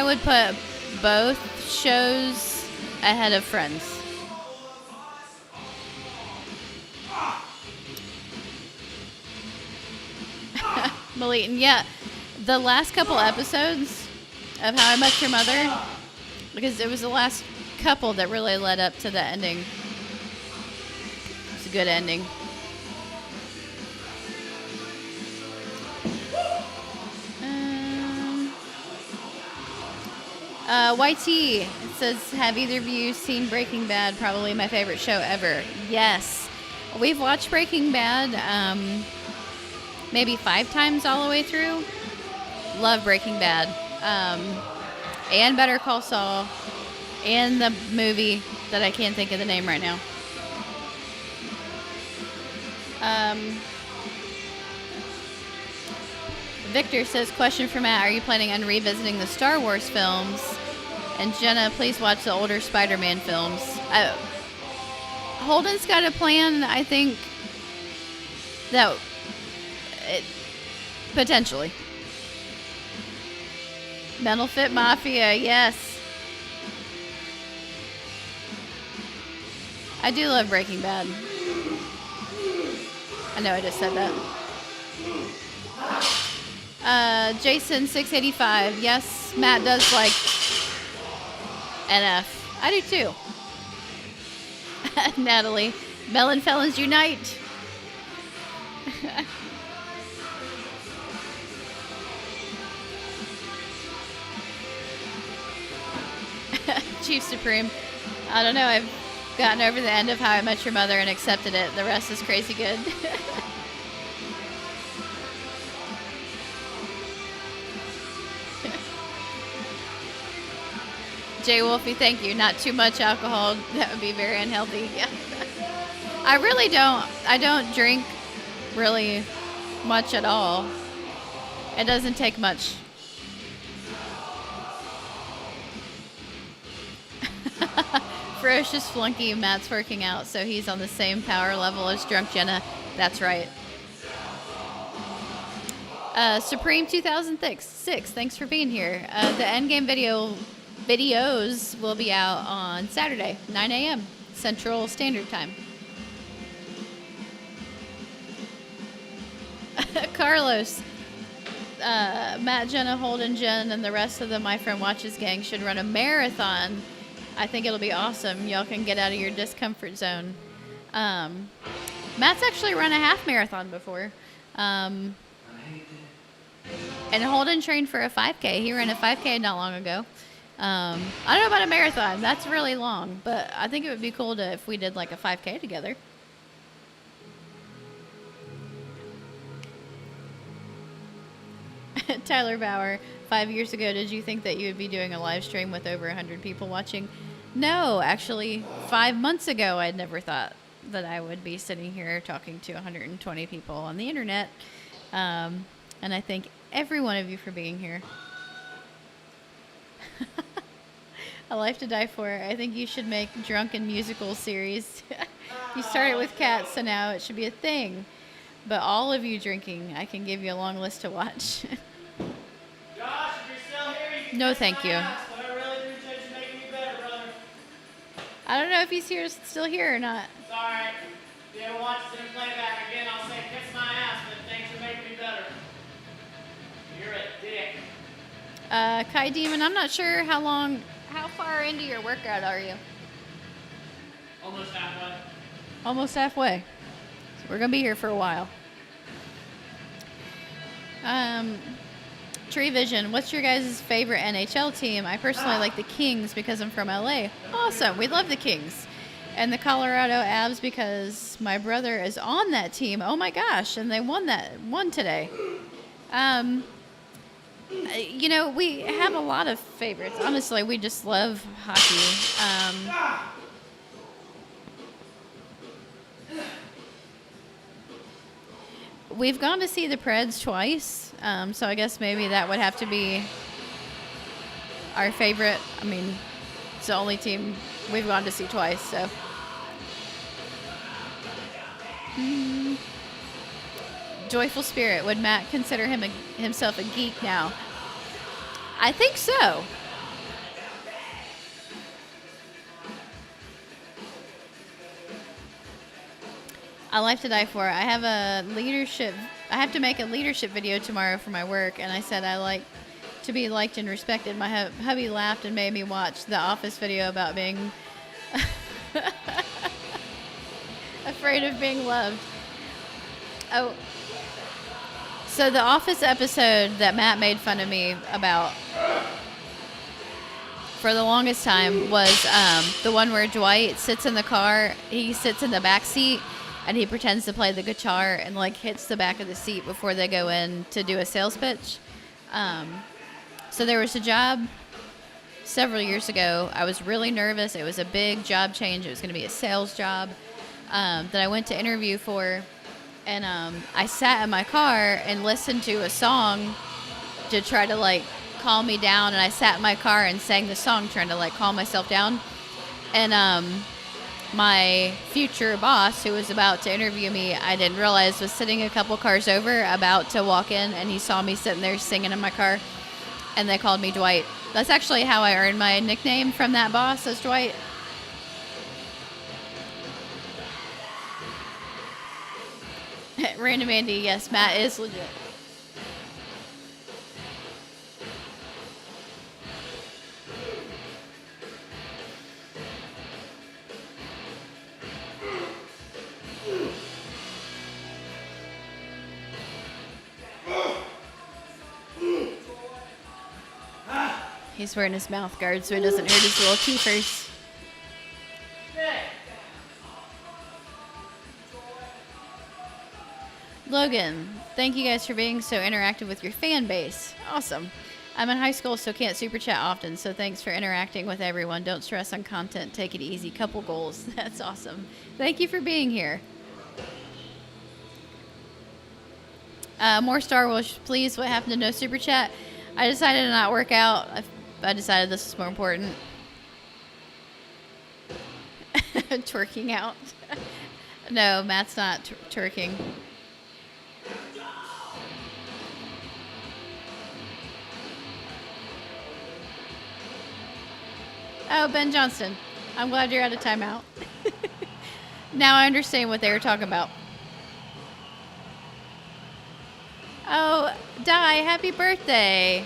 would put both shows ahead of Friends. Maleton, yeah. The last couple episodes of How I Met Your Mother, because it was the last couple that really led up to the ending. It's a good ending. YT says, have either of you seen Breaking Bad? Probably my favorite show ever. Yes. We've watched Breaking Bad maybe 5 times all the way through. Love Breaking Bad. And Better Call Saul. And the movie that I can't think of the name right now. Victor says, question for Matt, are you planning on revisiting the Star Wars films? And Jenna, please watch the older Spider-Man films. Holden's got a plan, I think, that potentially. Mental Fit Mafia, yes. I do love Breaking Bad. I know I just said that. Jason 685. Yes, Matt does like NF. I do too. Natalie. Melon Felons Unite. Chief Supreme. I don't know. I've gotten over the end of How I Met Your Mother and accepted it. The rest is crazy good. Jay Wolfie, thank you. Not too much alcohol. That would be very unhealthy. Yeah. I really don't. I don't drink really much at all. It doesn't take much. Ferocious Flunky, Matt's working out, so he's on the same power level as Drunk Jenna. That's right. Supreme 2006, thanks for being here. The Endgame videos will be out on Saturday, 9 a.m. Central Standard Time. Carlos, Matt, Jenna, Holden, Jen, and the rest of the My Friend Watches gang should run a marathon. I think it'll be awesome. Y'all can get out of your discomfort zone. Matt's actually run a half marathon before. And Holden trained for a 5K. He ran a 5K not long ago. I don't know about a marathon. That's really long. But I think it would be cool if we did like a 5K together. Tyler Bauer, 5 years ago, did you think that you would be doing a live stream with over 100 people watching? No, actually, 5 months ago, I'd never thought that I would be sitting here talking to 120 people on the internet. And I thank every one of you for being here. A Life to Die For. I think you should make drunken musical series. You started with Cats, so now it should be a thing. But all of you drinking, I can give you a long list to watch. Josh, if you're still here, you can No, thank you. ass, but I really appreciate you making me better, brother. I don't know if he's still here or not. It's all right. If you ever watch this in playback again, I'll say kiss my ass, but thanks for making me better. You're a dick. Kai Demon, I'm not sure how far into your workout are you? Almost halfway. Almost halfway. So we're going to be here for a while. Tree Vision, what's your guys' favorite NHL team? I personally like the Kings because I'm from LA. Awesome. We love the Kings. And the Colorado Avs because my brother is on that team. Oh my gosh. And they won today. You know, we have a lot of favorites. Honestly, we just love hockey. We've gone to see the Preds twice, so I guess maybe that would have to be our favorite. I mean, it's the only team we've gone to see twice, so. Joyful Spirit, would Matt consider himself a geek now? I think so. A Life to Die For. I have I have to make a leadership video tomorrow for my work, and I said I like to be liked and respected. My hubby laughed and made me watch the Office video about being afraid of being loved. Oh, so the Office episode that Matt made fun of me about for the longest time was the one where Dwight sits in the car. He sits in the back seat and he pretends to play the guitar and like hits the back of the seat before they go in to do a sales pitch. So there was a job several years ago. I was really nervous. It was a big job change. It was going to be a sales job that I went to interview for. And I sat in my car and listened to a song to try to like calm me down. And I sat in my car and sang the song trying to like calm myself down. And my future boss, who was about to interview me, I didn't realize was sitting a couple cars over, about to walk in, and he saw me sitting there singing in my car, and they called me Dwight. That's actually how I earned my nickname from that boss, as Dwight. Random Andy, yes, Matt is legit. He's wearing his mouth guard so he doesn't hurt his little teethers. Logan, thank you guys for being so interactive with your fan base. Awesome. I'm in high school, so can't super chat often, so thanks for interacting with everyone. Don't stress on content. Take it easy. Couple goals. That's awesome. Thank you for being here. More Star Wars, please. What happened to no super chat? I decided to not work out. I decided this was more important. Twerking out. No, Matt's not twerking. Oh, Ben Johnston. I'm glad you're out of timeout. Now I understand what they were talking about. Oh, Di, happy birthday.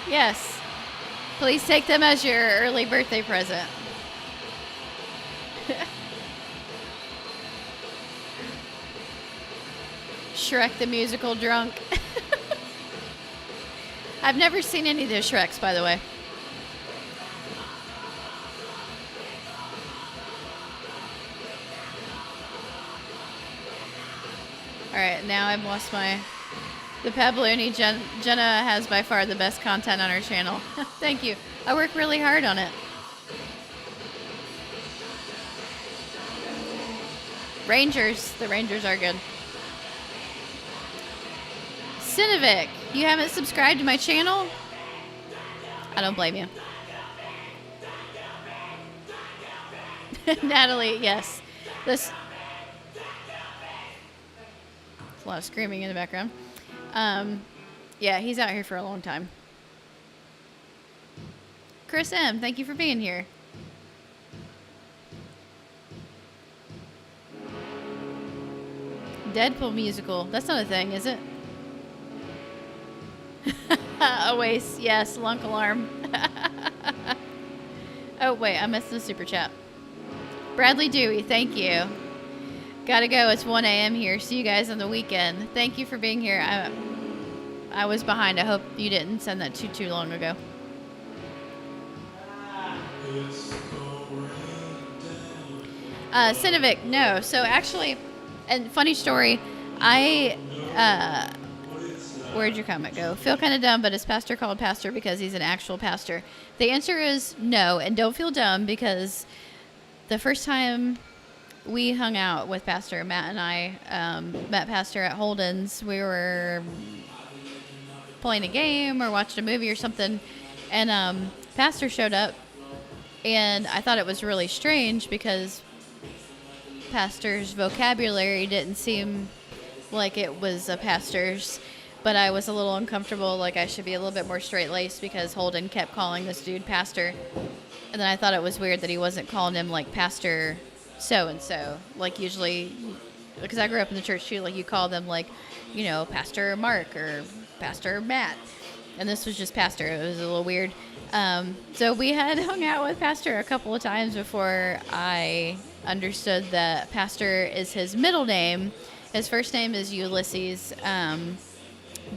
Yes. Please take them as your early birthday present. Shrek the Musical drunk. I've never seen any of those Shreks, by the way. All right, now I've lost the Pablooni. Jenna has by far the best content on her channel. Thank you. I work really hard on it. Rangers. The Rangers are good. Sinovic, you haven't subscribed to my channel? I don't blame you. Natalie, yes. There's a lot of screaming in the background. Yeah, he's out here for a long time. Chris M., thank you for being here. Deadpool musical. That's not a thing, is it? Oasis, yes. Lunk alarm. Oh, wait, I missed the super chat. Bradley Dewey, thank you. Gotta go. It's 1 a.m. here. See you guys on the weekend. Thank you for being here. I was behind. I hope you didn't send that too long ago. Sinovic, no. So actually, and funny story, where'd your comment go? Feel kind of dumb, but is pastor called pastor because he's an actual pastor? The answer is no, and don't feel dumb because the first time we hung out with Pastor, Matt and I met Pastor at Holden's. We were playing a game or watched a movie or something, and Pastor showed up, and I thought it was really strange because Pastor's vocabulary didn't seem like it was a pastor's, but I was a little uncomfortable, like I should be a little bit more straight-laced because Holden kept calling this dude Pastor, and then I thought it was weird that he wasn't calling him like Pastor so and so. Like usually, because I grew up in the church too. Like you call them like, Pastor Mark or Pastor Matt, and this was just Pastor. It was a little weird. So we had hung out with Pastor a couple of times before I understood that Pastor is his middle name. His first name is Ulysses,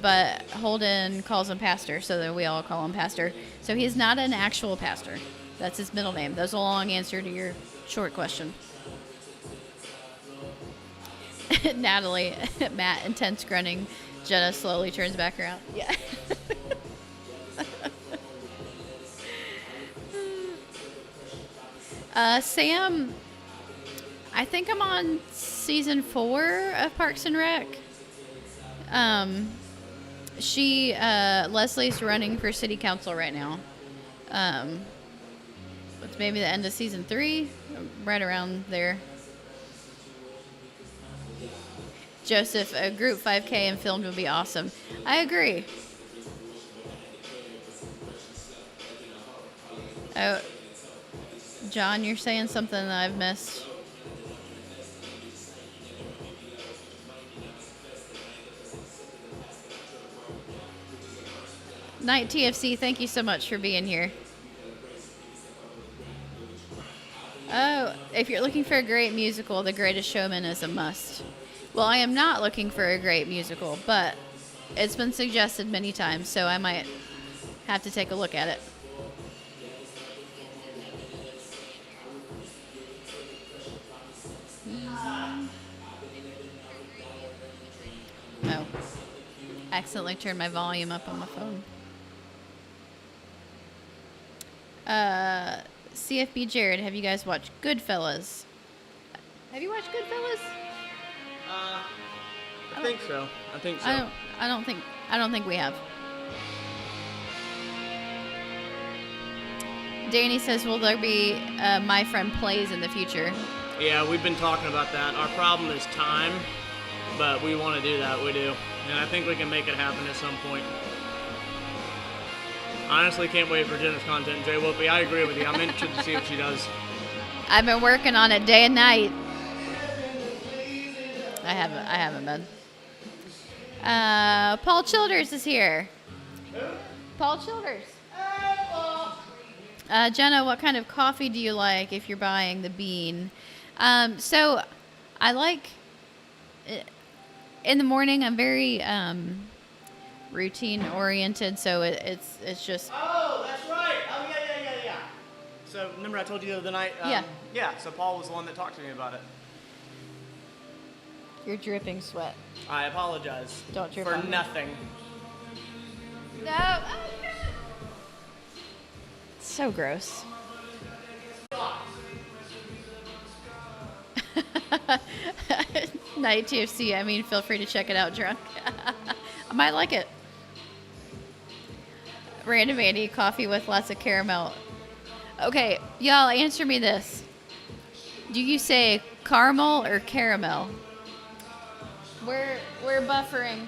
but Holden calls him Pastor, so that we all call him Pastor. So he's not an actual pastor. That's his middle name. That's a long answer to your short question. Natalie, Matt, intense grunting. Jenna slowly turns back around. Yeah. Sam, I think I'm on season 4 of Parks and Rec. Leslie's running for city council right now. It's maybe the end of season 3, right around there. Joseph, a group 5K and filmed would be awesome. I agree. Oh, John, you're saying something that I've missed. Night TFC, thank you so much for being here. Oh, if you're looking for a great musical, The Greatest Showman is a must. Well, I am not looking for a great musical, but it's been suggested many times, so I might have to take a look at it. Oh, accidentally turned my volume up on my phone. CFB Jared, have you guys watched Goodfellas? Have you watched Goodfellas? I think so. I don't think we have. Danny says, will there be My Friend Plays in the future? Yeah, we've been talking about that. Our problem is time, but we want to do that. We do. And I think we can make it happen at some point. Honestly, can't wait for Jenna's content, Jay Whoopi. I agree with you. I'm interested to see what she does. I've been working on it day and night. I haven't been. Paul Childers is here. Who? Paul Childers. Jenna, what kind of coffee do you like if you're buying the bean? So I like, in the morning, I'm very routine oriented, so it's just. Oh, that's right. Oh, yeah. So remember I told you the other night? Yeah. Yeah, so Paul was the one that talked to me about it. You're dripping sweat. I apologize. Don't drip for on me. nothing. No. So gross. Night TFC, I mean, feel free to check it out drunk. I might like it. Random Andy, coffee with lots of caramel. Okay, y'all, answer me this. Do you say caramel or caramel? We're buffering.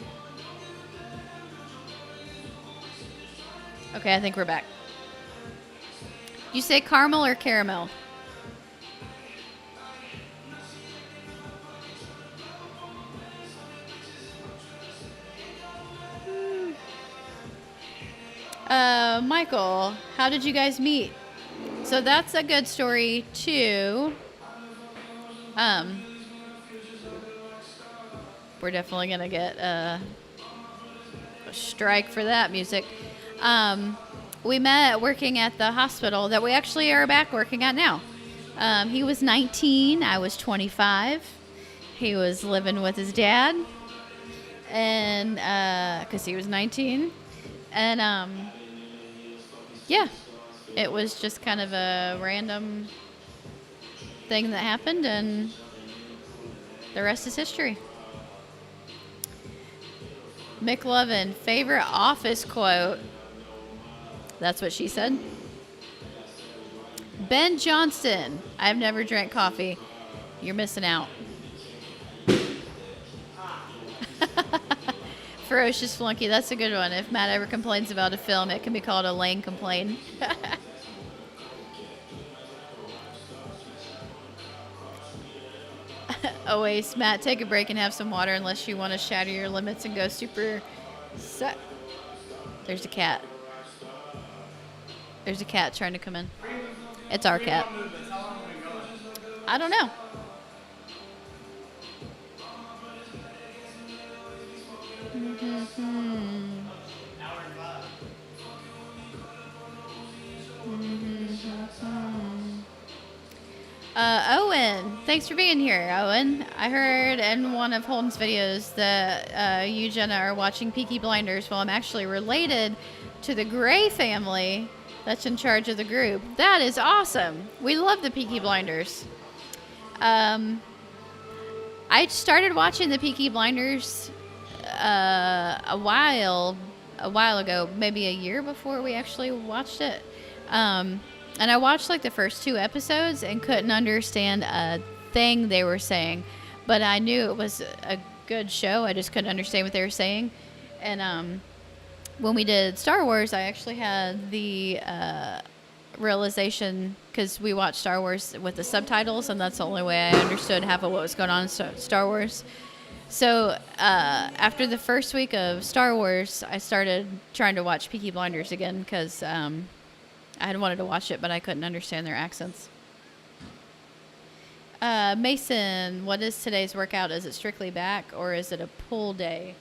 Okay, I think we're back. You say caramel or caramel? Michael, how did you guys meet? So that's a good story too. We're definitely gonna get a strike for that music. We met working at the hospital that we actually are back working at now. He was 19, I was 25. He was living with his dad, and because he was 19, and yeah, it was just kind of a random thing that happened, and the rest is history. McLovin, favorite office quote? That's what she said. Ben Johnston, I've never drank coffee. You're missing out. Ferocious Flunky, that's a good one. If Matt ever complains about a film, it can be called a Lane complaint. Always, Matt, take a break and have some water unless you want to shatter your limits and go super set. There's a cat. There's a cat trying to come in. It's our cat. I don't know. Owen, thanks for being here, Owen. I heard in one of Holden's videos that you, Jenna, are watching Peaky Blinders. Well, I'm actually related to the Gray family that's in charge of the group. That is awesome. We love the Peaky Blinders. I started watching the Peaky Blinders a while ago, maybe a year before we actually watched it. And I watched like the first 2 episodes and couldn't understand a thing they were saying, but I knew it was a good show. I just couldn't understand what they were saying. And when we did Star Wars, I actually had the realization, because we watched Star Wars with the subtitles, and that's the only way I understood half of what was going on in Star Wars. So after the first week of Star Wars, I started trying to watch Peaky Blinders again, because I had wanted to watch it, but I couldn't understand their accents. Mason, what is today's workout? Is it strictly back, or is it a pull day?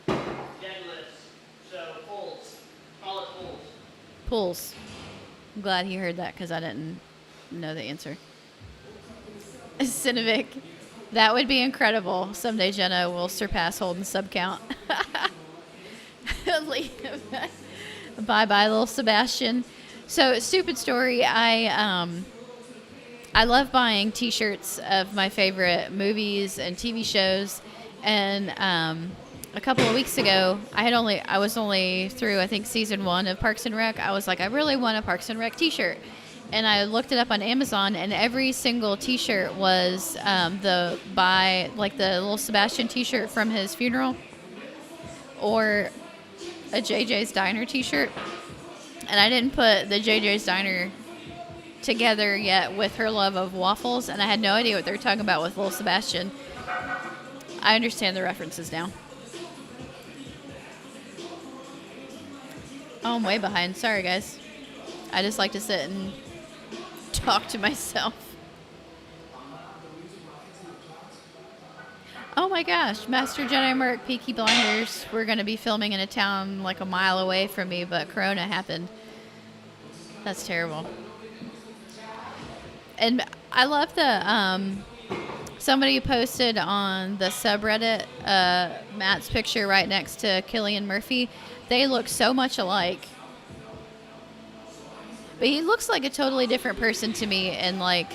Deadlifts. So pulls. Call it pulls. Pulls. I'm glad he heard that, because I didn't know the answer. Cinevic, that would be incredible. Someday Jenna will surpass Holden's sub count. Bye-bye, little Sebastian. So, stupid story. I love buying T-shirts of my favorite movies and TV shows. And a couple of weeks ago, I was only through, I think, season 1 of Parks and Rec. I was like, I really want a Parks and Rec T-shirt. And I looked it up on Amazon, and every single T-shirt was the little Sebastian T-shirt from his funeral, or a JJ's Diner T-shirt. And I didn't put the JJ's Diner together yet with her love of waffles, and I had no idea what they were talking about with little Sebastian. I understand the references now. Oh, I'm way behind. Sorry, guys. I just like to sit and talk to myself. Oh my gosh, Master Jedi Merc, Peaky Blinders. We're going to be filming in a town like a mile away from me, but Corona happened. That's terrible. And I love the, somebody posted on the subreddit, Matt's picture right next to Cillian Murphy. They look so much alike. But he looks like a totally different person to me in like,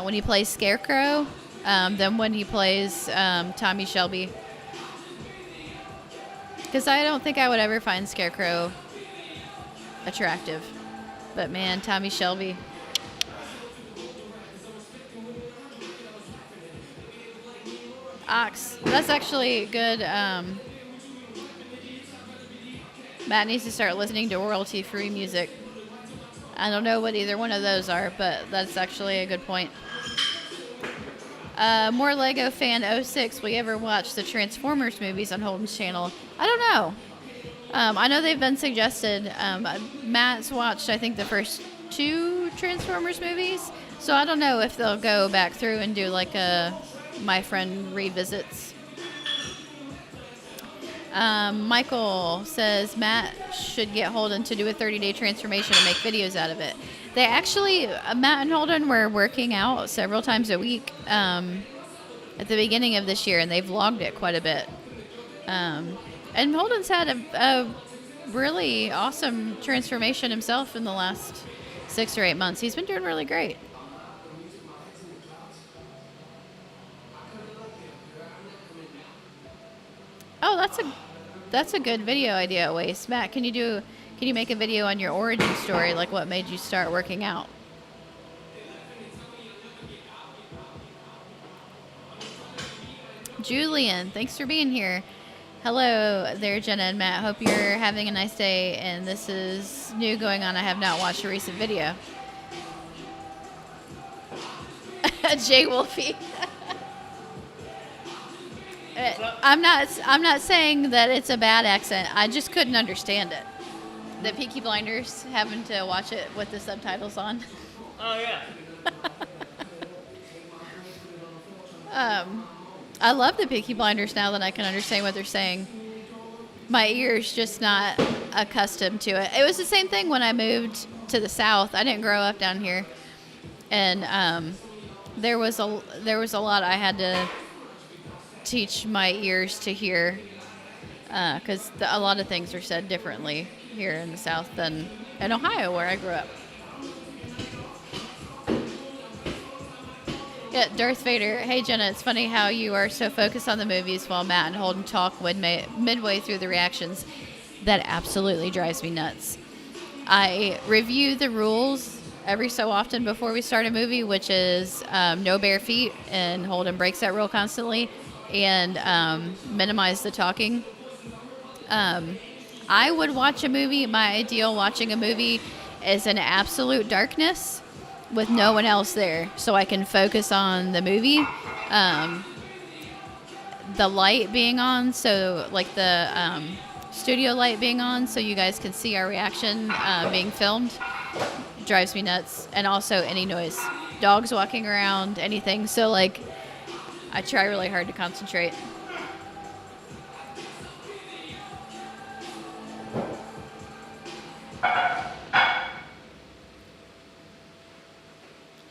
when he plays Scarecrow. Than when he plays Tommy Shelby. Because I don't think I would ever find Scarecrow attractive. But man, Tommy Shelby. Ox. That's actually good. Matt needs to start listening to royalty-free music. I don't know what either one of those are, but that's actually a good point. More Lego fan 06. Will you ever watch the Transformers movies on Holden's channel? I don't know. I know they've been suggested. Matt's watched, I think, the first 2 Transformers movies. So I don't know if they'll go back through and do like a My Friend Revisits. Michael says Matt should get Holden to do a 30-day transformation and make videos out of it. They actually, Matt and Holden were working out several times a week at the beginning of this year, and they've vlogged it quite a bit. And Holden's had a really awesome transformation himself in the last 6 or 8 months. He's been doing really great. Oh, that's a good video idea, Waste. Matt, can you make a video on your origin story, like what made you start working out? Julian, thanks for being here. Hello there, Jenna and Matt. Hope you're having a nice day, and this is new going on. I have not watched a recent video. Jay Wolfie. I'm not saying that it's a bad accent. I just couldn't understand it. The Peaky Blinders, having to watch it with the subtitles on. Oh, yeah. I love the Peaky Blinders now that I can understand what they're saying. My ear's just not accustomed to it. It was the same thing when I moved to the South. I didn't grow up down here, and there was a lot I had to teach my ears to hear, because a lot of things are said differently here in the South than in Ohio, where I grew up. Yeah, Darth Vader. Hey, Jenna, it's funny how you are so focused on the movies while Matt and Holden talk midway through the reactions. That absolutely drives me nuts. I review the rules every so often before we start a movie, which is no bare feet, and Holden breaks that rule constantly, and minimize the talking. I would watch a movie. My ideal watching a movie is in absolute darkness with no one else there, so I can focus on the movie. The light being on, so like the studio light being on, so you guys can see our reaction being filmed, drives me nuts. And also any noise, dogs walking around, anything. So like, I try really hard to concentrate.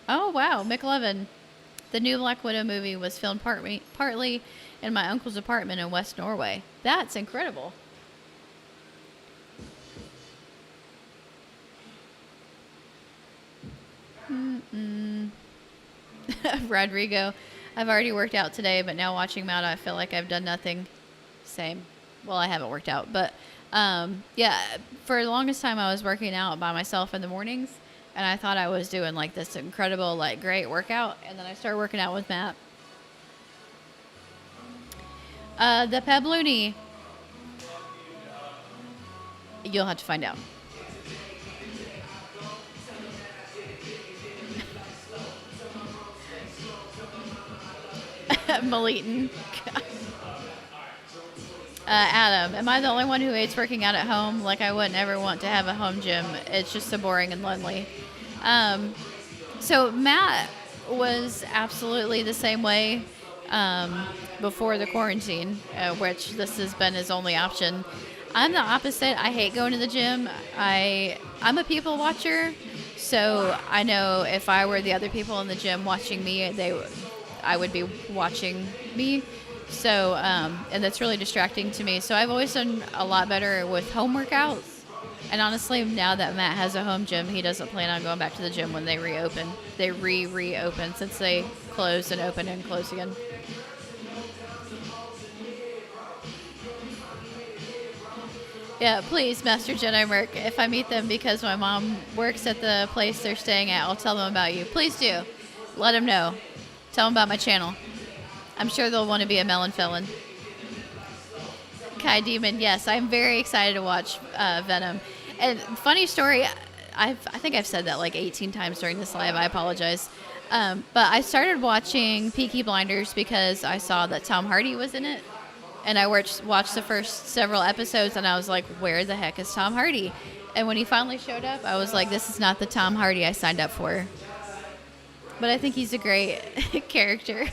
Oh, wow, McLovin. The new Black Widow movie was filmed partly in my uncle's apartment in West Norway. That's incredible. Rodrigo. I've already worked out today, but now watching Matt, I feel like I've done nothing. Same. Well, I haven't worked out, but yeah, for the longest time I was working out by myself in the mornings. And I thought I was doing like this incredible, like great workout. And then I started working out with Matt. The Pebloony. You'll have to find out. Maleton. Adam, am I the only one who hates working out at home? Like, I wouldn't ever want to have a home gym. It's just so boring and lonely. So Matt was absolutely the same way before the quarantine, which this has been his only option. I'm the opposite. I hate going to the gym. I'm a people watcher, so I know if I were the other people in the gym watching me, I would be watching me. So, and that's really distracting to me. So I've always done a lot better with home workouts. And honestly, now that Matt has a home gym, he doesn't plan on going back to the gym when they reopen. They reopen since they closed and opened and closed again. Yeah, please, Master Jedi Merc, if I meet them because my mom works at the place they're staying at, I'll tell them about you. Please do. Let them know. Tell them about my channel. I'm sure they'll want to be a melon felon. Kai Demon, yes, I'm very excited to watch Venom. And funny story, I think I've said that like 18 times during this live. I apologize. But I started watching Peaky Blinders because I saw that Tom Hardy was in it. And I watched the first several episodes, and I was like, where the heck is Tom Hardy? And when he finally showed up, I was like, this is not the Tom Hardy I signed up for. But I think he's a great character.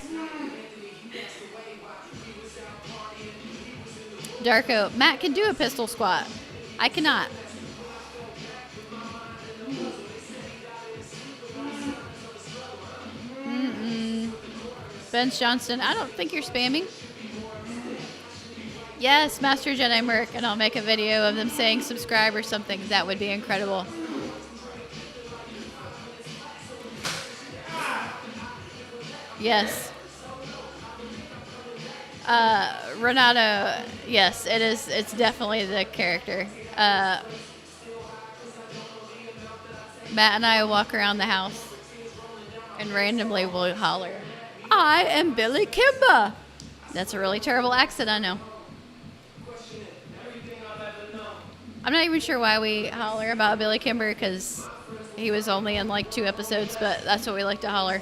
Darko, Matt can do a pistol squat. I cannot. Ben's Johnston, I don't think you're spamming. Yes, Master Jedi Merc, and I'll make a video of them saying subscribe or something. That would be incredible. Yes. Renato, yes, it is. It's definitely the character. Matt and I walk around the house and randomly will holler, I am Billy Kimber. That's a really terrible accent, I know. I'm not even sure why we holler about Billy Kimber because he was only in like 2 episodes, but that's what we like to holler.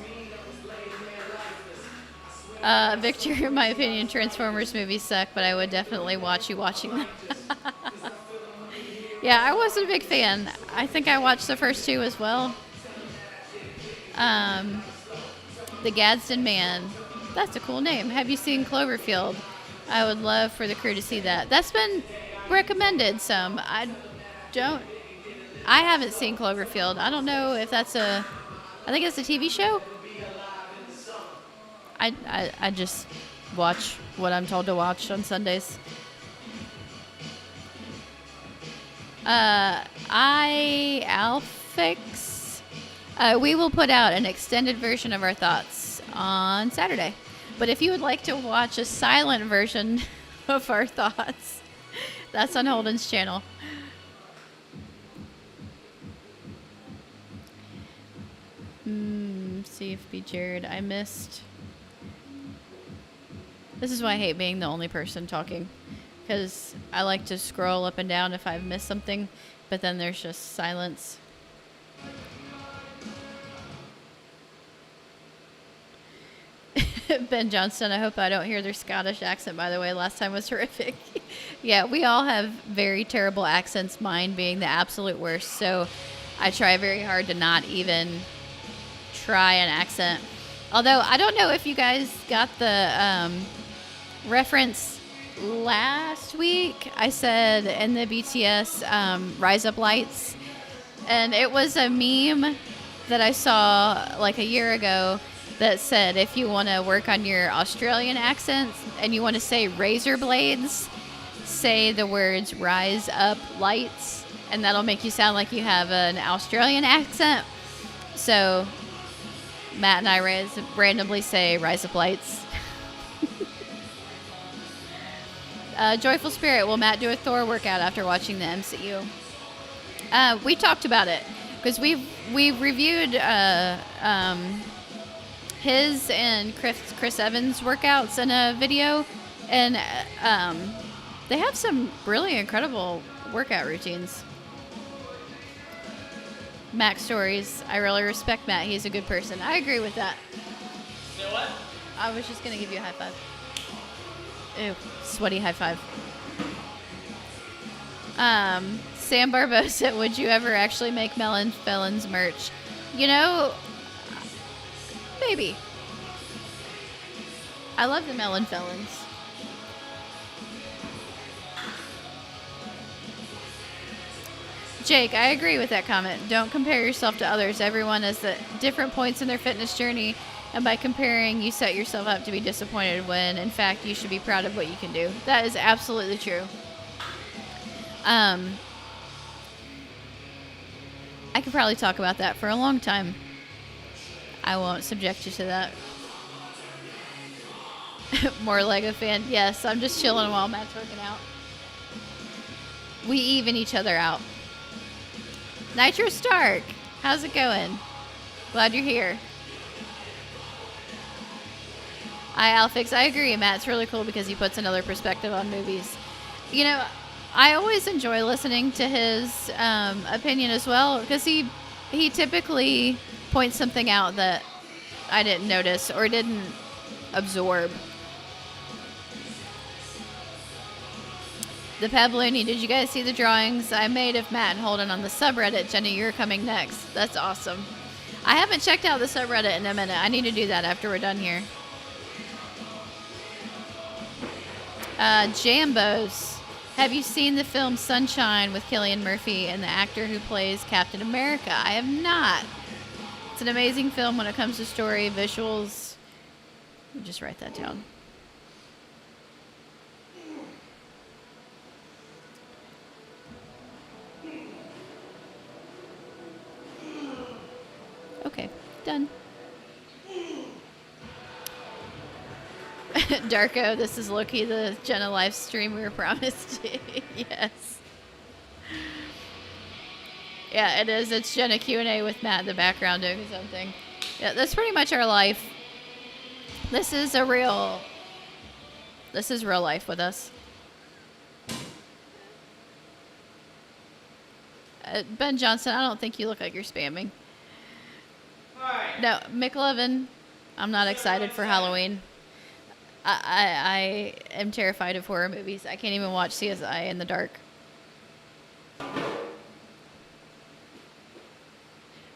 Victor, in my opinion, Transformers movies suck, but I would definitely watch you watching them. Yeah, I wasn't a big fan. I think I watched the first two as well. The Gadsden Man. That's a cool name. Have you seen Cloverfield? I would love for the crew to see that. That's been recommended some. I haven't seen Cloverfield. I don't know if that's I think it's a TV show. I just watch what I'm told to watch on Sundays. Alfix. We will put out an extended version of our thoughts on Saturday. But if you would like to watch a silent version of our thoughts, that's on Holden's channel. CFB Jared, I missed. This is why I hate being the only person talking. Because I like to scroll up and down if I've missed something, but then there's just silence. Ben Johnston, I hope I don't hear their Scottish accent, by the way. Last time was horrific. Yeah, we all have very terrible accents, mine being the absolute worst. So I try very hard to not even try an accent. Although, I don't know if you guys got the reference last week. I said in the BTS Rise Up Lights. And it was a meme that I saw like a year ago that said if you want to work on your Australian accents and you want to say razor blades, say the words rise up lights, and that'll make you sound like you have an Australian accent. So Matt and I randomly say rise up lights. Joyful Spirit, will Matt do a Thor workout after watching the MCU? We talked about it because we reviewed his and Chris Evans' workouts in a video, and they have some really incredible workout routines. Mac Stories, I really respect Matt. He's a good person. I agree with that. You know what? I was just going to give you a high five. Ew, sweaty high five. Sam Barbosa, would you ever actually make Melon Felons merch? You know, maybe. I love the Melon Felons. Jake, I agree with that comment. Don't compare yourself to others. Everyone is at different points in their fitness journey, and by comparing, you set yourself up to be disappointed when, in fact, you should be proud of what you can do. That is absolutely true. I could probably talk about that for a long time. I won't subject you to that. More Lego fan. Yes, I'm just chilling while Matt's working out. We even each other out. Nitro Stark, how's it going? Glad you're here. Alfix, I agree, Matt. It's really cool because he puts another perspective on movies. You know, I always enjoy listening to his opinion as well because he typically points something out that I didn't notice or didn't absorb. The Pablooni, did you guys see the drawings I made of Matt and Holden on the subreddit? Jenna, you're coming next. That's awesome. I haven't checked out the subreddit in a minute. I need to do that after we're done here. Jambos. Have you seen the film Sunshine with Cillian Murphy and the actor who plays Captain America? I have not. It's an amazing film when it comes to story, visuals. Let me just write that down. Okay, done. Darko, this is Loki, the Jenna live stream we were promised. Yes. Yeah, it is. It's Jenna Q&A with Matt in the background doing something. Yeah, that's pretty much our life. This is real life with us. Ben Johnson, I don't think you look like you're spamming. No, McLovin, I'm not excited for Halloween. I am terrified of horror movies. I can't even watch CSI in the dark.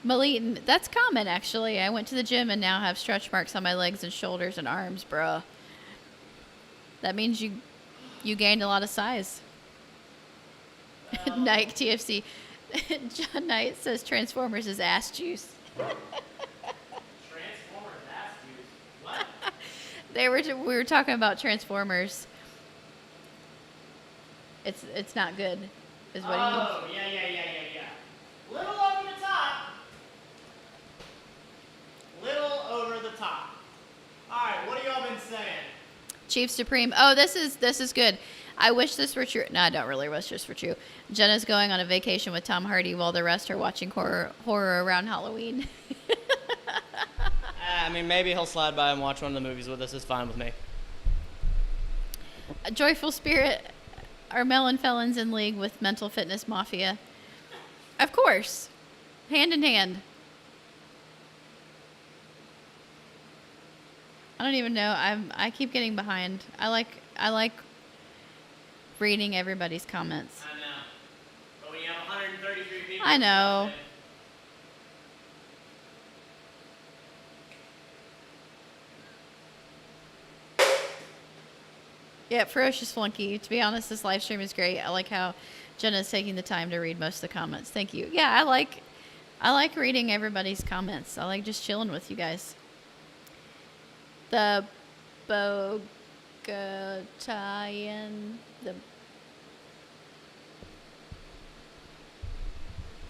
Malitan, that's common actually. I went to the gym and now have stretch marks on my legs and shoulders and arms, bruh. That means you gained a lot of size. Nike TFC. John Knight says Transformers is ass juice. Transformers ass juice. What? We were talking about Transformers. It's not good, is what he means. Oh, yeah. Little over the top. Little over the top. All right, what have y'all been saying? Chief Supreme. Oh, this is good. I wish this were true. No, I don't really wish this were true. Jenna's going on a vacation with Tom Hardy while the rest are watching horror around Halloween. I mean, maybe he'll slide by and watch one of the movies with us. It's fine with me. A joyful spirit. Are melon felons in league with mental fitness mafia? Of course. Hand in hand. I don't even know. I keep getting behind. I like reading everybody's comments. I know. But when you have 133 people. I know. Yeah, Ferocious Flunky. To be honest, this live stream is great. I like how Jenna's taking the time to read most of the comments. Thank you. Yeah, I like reading everybody's comments. I like just chilling with you guys. The Bogotayan.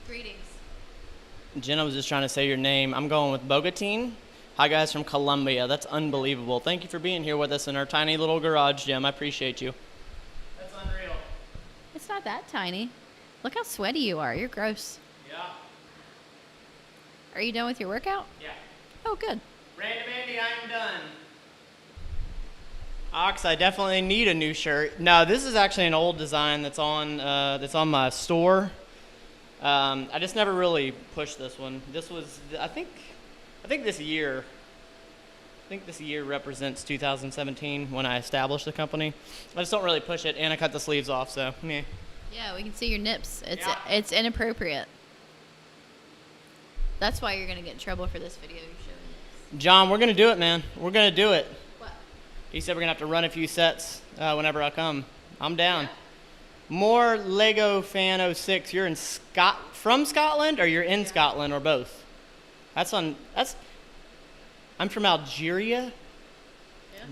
Greetings. Jenna was just trying to say your name. I'm going with Bogatine. Hi, guys from Colombia. That's unbelievable. Thank you for being here with us in our tiny little garage gym. I appreciate you. That's unreal. It's not that tiny. Look how sweaty you are. You're gross. Yeah. Are you done with your workout? Yeah. Oh, good. Random Andy, I'm done. Ox, I definitely need a new shirt. No, this is actually an old design that's on my store. I just never really pushed this one. This was, I think this year represents 2017 when I established the company. I just don't really push it, and I cut the sleeves off, so meh. Yeah, we can see your nips. It's inappropriate. That's why you're gonna get in trouble for this video. You're showing this. John, we're gonna do it, man. We're gonna do it. What? He said we're gonna have to run a few sets whenever I come. I'm down. Yeah. More Lego fan 06. You're from Scotland, or you're in Scotland, or both? I'm from Algeria,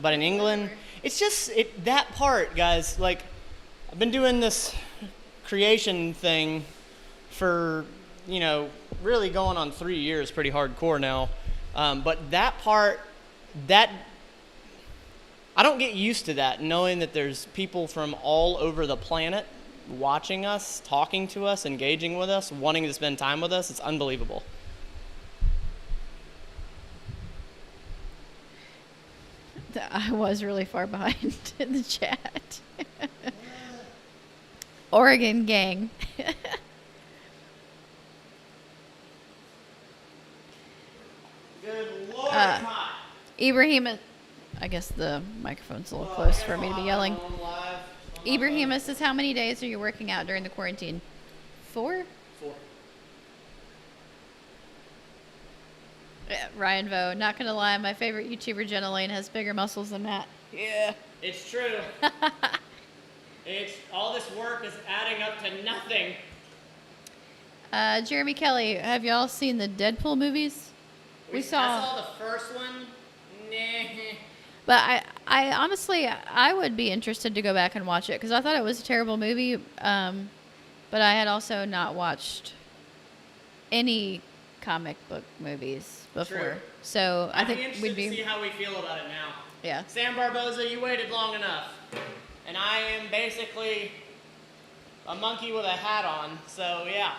but in England, it's just that part, guys. Like, I've been doing this creation thing for, really going on 3 years, pretty hardcore now. But that part, I don't get used to that, knowing that there's people from all over the planet watching us, talking to us, engaging with us, wanting to spend time with us. It's unbelievable. I was really far behind in the chat. Oregon gang. Good Lord, Ibrahim, I guess the microphone's a little close for me to be yelling. Ibrahim says, how many days are you working out during the quarantine? 4? 4. Ryan Vo, not gonna lie, my favorite YouTuber Jenna Lane has bigger muscles than Matt. Yeah. It's true. All this work is adding up to nothing. Jeremy Kelly, have y'all seen the Deadpool movies? I saw the first one. Nah. But I honestly, I would be interested to go back and watch it because I thought it was a terrible movie. But I had also not watched any comic book movies before. True. So I think we'd be to see how we feel about it now. Yeah. Sam Barboza, you waited long enough. And I am basically a monkey with a hat on. So yeah.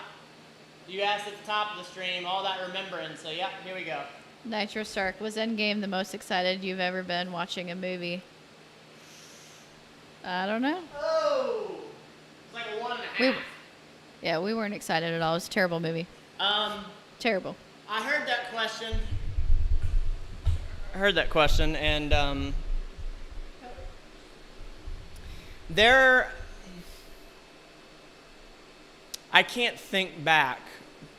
You asked at the top of the stream, all that remembrance. So yeah, here we go. Nitro Stark, was Endgame the most excited you've ever been watching a movie? I don't know. Oh! It's like a 1.5. We weren't excited at all. It was a terrible movie. Terrible. I heard that question, and I can't think back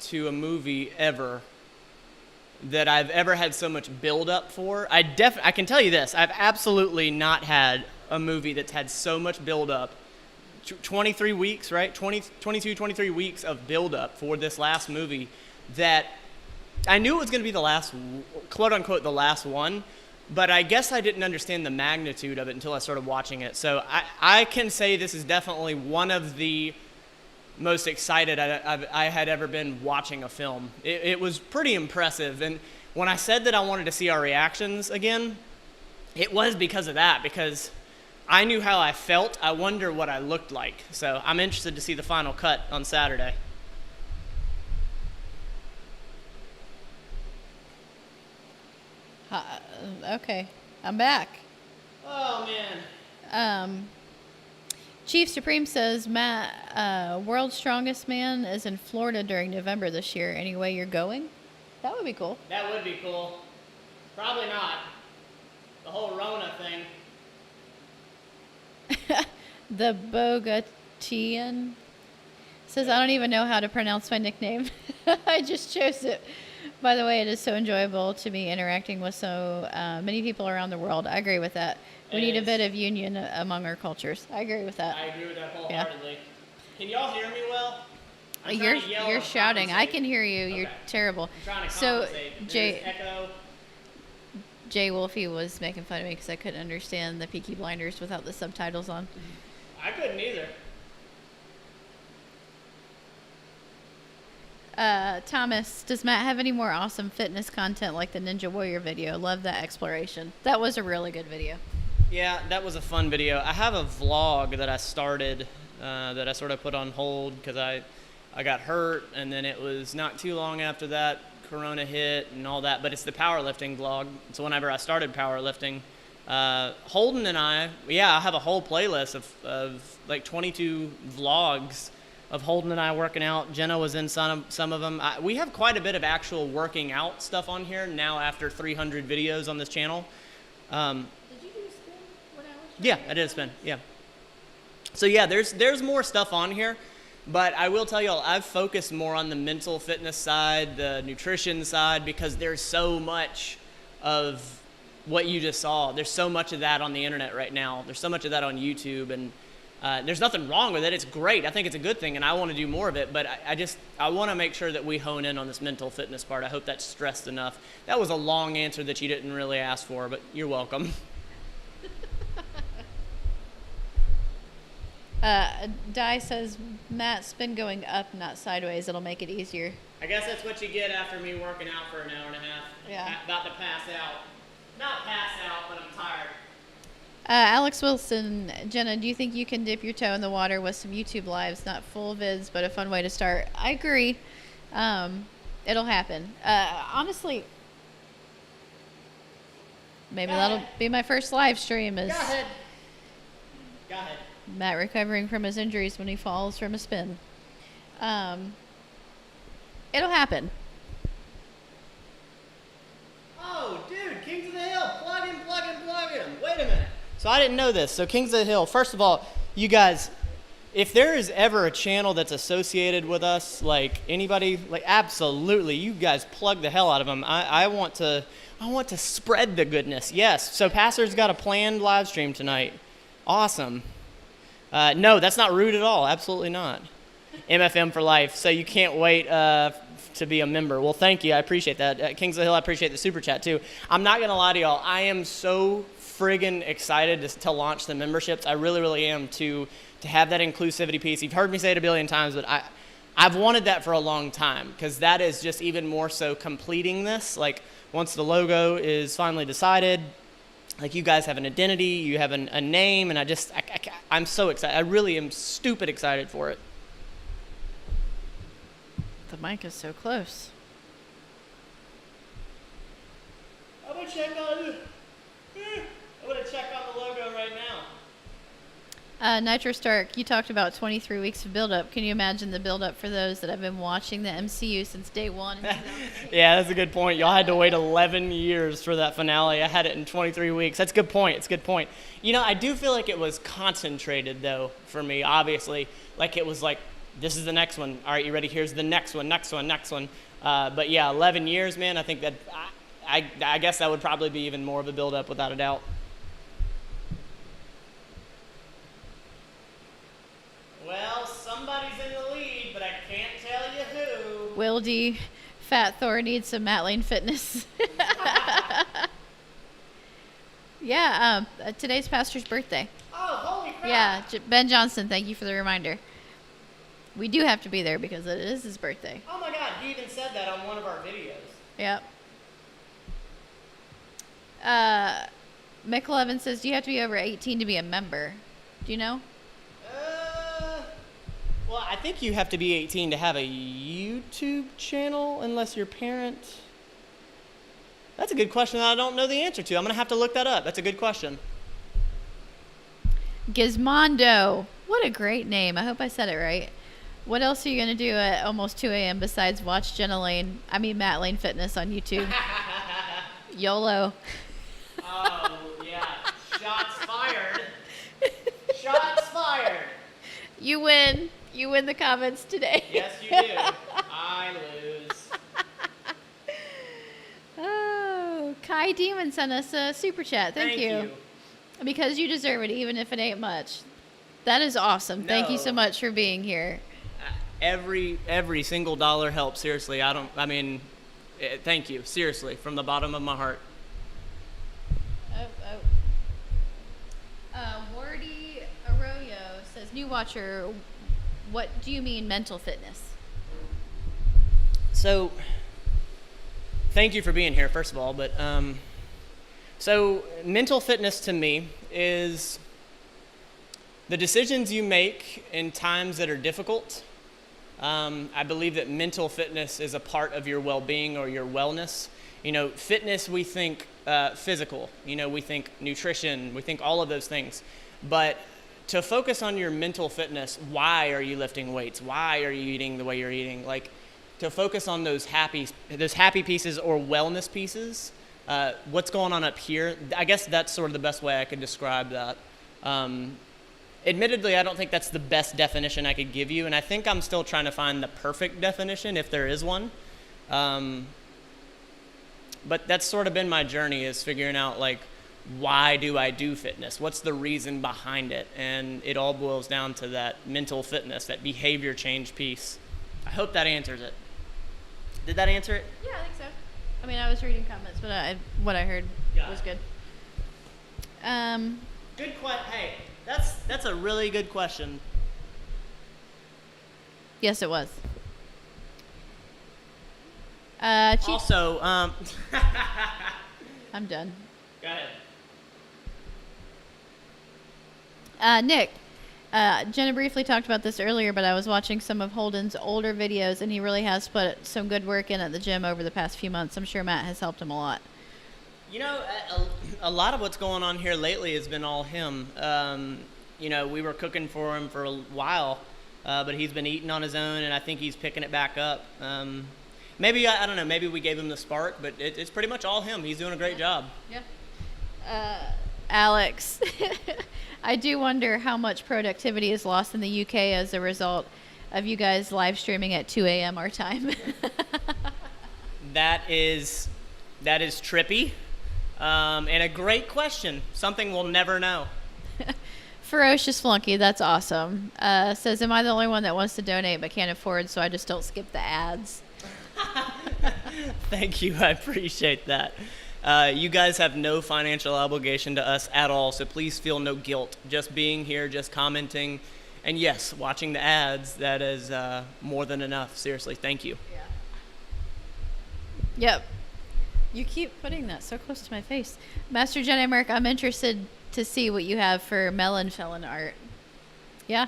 to a movie ever that I've ever had so much build up for. I can tell you this, I've absolutely not had a movie that's had so much build up. 23 weeks, right? 23 weeks of build up for this last movie that I knew it was going to be the last, quote unquote, the last one, but I guess I didn't understand the magnitude of it until I started watching it. So I can say this is definitely one of the most excited I had ever been watching a film. It was pretty impressive. And when I said that I wanted to see our reactions again, it was because of that, because I knew how I felt. I wonder what I looked like. So I'm interested to see the final cut on Saturday. Okay, I'm back. Oh, man. Chief Supreme says, Matt, World's Strongest Man is in Florida during November this year. Any way you're going? That would be cool. That would be cool. Probably not. The whole Rona thing. The Bogatian says, I don't even know how to pronounce my nickname. I just chose it. By the way, it is so enjoyable to be interacting with so many people around the world. I agree with that. We need a bit of union among our cultures. I agree with that. I agree with that wholeheartedly. Yeah. Can y'all hear me well? You're shouting. I can hear you. Okay. You're terrible. I'm trying to so echo. Jay Wolfie was making fun of me because I couldn't understand the Peaky Blinders without the subtitles on. I couldn't either. Thomas, does Matt have any more awesome fitness content like the Ninja Warrior video? Love that exploration. That was a really good video. Yeah, that was a fun video. I have a vlog that I started that I sort of put on hold because I got hurt, and then it was not too long after that Corona hit and all that, but it's the powerlifting vlog. So whenever I started powerlifting, Holden and I have a whole playlist of like 22 vlogs of Holden and I working out. Jenna was in some of them. We have quite a bit of actual working out stuff on here now after 300 videos on this channel. Did you do a spin when I was? Yeah, I did a spin. Yeah. So yeah, there's more stuff on here, but I will tell y'all, I've focused more on the mental fitness side, the nutrition side, because there's so much of what you just saw. There's so much of that on the internet right now. There's so much of that on YouTube, and there's nothing wrong with it. It's great. I think it's a good thing, and I want to do more of it, but I want to make sure that we hone in on this mental fitness part. I hope that's stressed enough. That was a long answer that you didn't really ask for, but you're welcome. Di says, Matt's been going up, not sideways. It'll make it easier. I guess that's what you get after me working out for an hour and a half. Yeah. About to pass out. Not pass out, but I'm tired. Alex Wilson, Jenna, do you think you can dip your toe in the water with some YouTube lives? Not full vids, but a fun way to start. I agree. It'll happen. Honestly, maybe that'll be my first live stream. Is Go ahead. Go ahead. Matt recovering from his injuries when he falls from a spin. It'll happen. Oh, dude, Kings of the Hill. Plug him. Wait a minute. So I didn't know this. So Kings of the Hill, first of all, you guys, if there is ever a channel that's associated with us, like anybody, like absolutely, you guys plug the hell out of them. I want to spread the goodness. Yes. So Pastor's got a planned live stream tonight. Awesome. No, that's not rude at all. Absolutely not. MFM for life. So you can't wait to be a member. Well, thank you. I appreciate that. Kings of the Hill, I appreciate the super chat too. I'm not going to lie to y'all. I am so friggin' excited to launch the memberships. I really, really am to have that inclusivity piece. You've heard me say it a billion times, but I've wanted that for a long time because that is just even more so completing this. Like once the logo is finally decided, like you guys have an identity, you have a name, and I'm so excited. I really am stupid excited for it. The mic is so close. I'm gonna check on the logo right now. Nitro Stark, you talked about 23 weeks of build-up. Can you imagine the build-up for those that have been watching the MCU since day one? Yeah, that's a good point. Y'all had to wait 11 years for that finale. I had it in 23 weeks. That's a good point. It's a good point. You know, I do feel like it was concentrated, though, for me, obviously. Like, it was like, this is the next one. All right, you ready? Here's the next one. But, yeah, 11 years, man, I think that I guess that would probably be even more of a build-up, without a doubt. Well, somebody's in the lead, but I can't tell you who. Will D. Fat Thor needs some Matt Lane fitness. Yeah, today's pastor's birthday. Oh, holy crap. Yeah, Ben Johnson, thank you for the reminder. We do have to be there because it is his birthday. Oh, my God. He even said that on one of our videos. Yep. Mick Levin says, do you have to be over 18 to be a member? Do you know? Well, I think you have to be 18 to have a YouTube channel, unless your parent... That's a good question that I don't know the answer to. I'm going to have to look that up. That's a good question. Gizmondo. What a great name. I hope I said it right. What else are you going to do at almost 2 a.m. besides watch Matt Lane Fitness on YouTube? YOLO. Oh, yeah. Shots fired. Shots fired. You win. You win the comments today. Yes, you do. I lose. Oh, Kai Demon sent us a super chat. Thank you. Because you deserve it, even if it ain't much. That is awesome. No. Thank you so much for being here. Every single dollar helps. Seriously, thank you. Seriously, from the bottom of my heart. Wardy Arroyo says, new watcher, what do you mean mental fitness? So, thank you for being here, first of all. But so mental fitness to me is the decisions you make in times that are difficult. I believe that mental fitness is a part of your well-being or your wellness. You know, fitness, we think physical. You know, we think nutrition. We think all of those things. But to focus on your mental fitness, why are you lifting weights? Why are you eating the way you're eating? Like, to focus on those happy pieces or wellness pieces. What's going on up here? I guess that's sort of the best way I could describe that. Admittedly, I don't think that's the best definition I could give you, and I think I'm still trying to find the perfect definition, if there is one. But that's sort of been my journey, is figuring out, like, why do I do fitness? What's the reason behind it? And it all boils down to that mental fitness, that behavior change piece. I hope that answers it. Did that answer it? Yeah, I think so. I mean, I was reading comments, but what I heard was good. Good question. Hey, that's a really good question. Yes, it was. Also, I'm done. Go ahead. Nick, Jenna briefly talked about this earlier, but I was watching some of Holden's older videos, and he really has put some good work in at the gym over the past few months. I'm sure Matt has helped him a lot. You know, a lot of what's going on here lately has been all him. You know, we were cooking for him for a while, but he's been eating on his own, and I think he's picking it back up. Maybe, I don't know, maybe we gave him the spark, but it's pretty much all him. He's doing a great job. Yeah. Alex, I do wonder how much productivity is lost in the UK as a result of you guys live streaming at 2 a.m. our time. That is trippy, and a great question. Something we'll never know. Ferocious Flunky, that's awesome. Says, am I the only one that wants to donate but can't afford, so I just don't skip the ads? Thank you. I appreciate that. You guys have no financial obligation to us at all, so please feel no guilt. Just being here, just commenting, and yes, watching the ads, that is more than enough. Seriously, thank you. Yeah. Yep. You keep putting that so close to my face. Master Jenna Merck, I'm interested to see what you have for melon felon art. Yeah?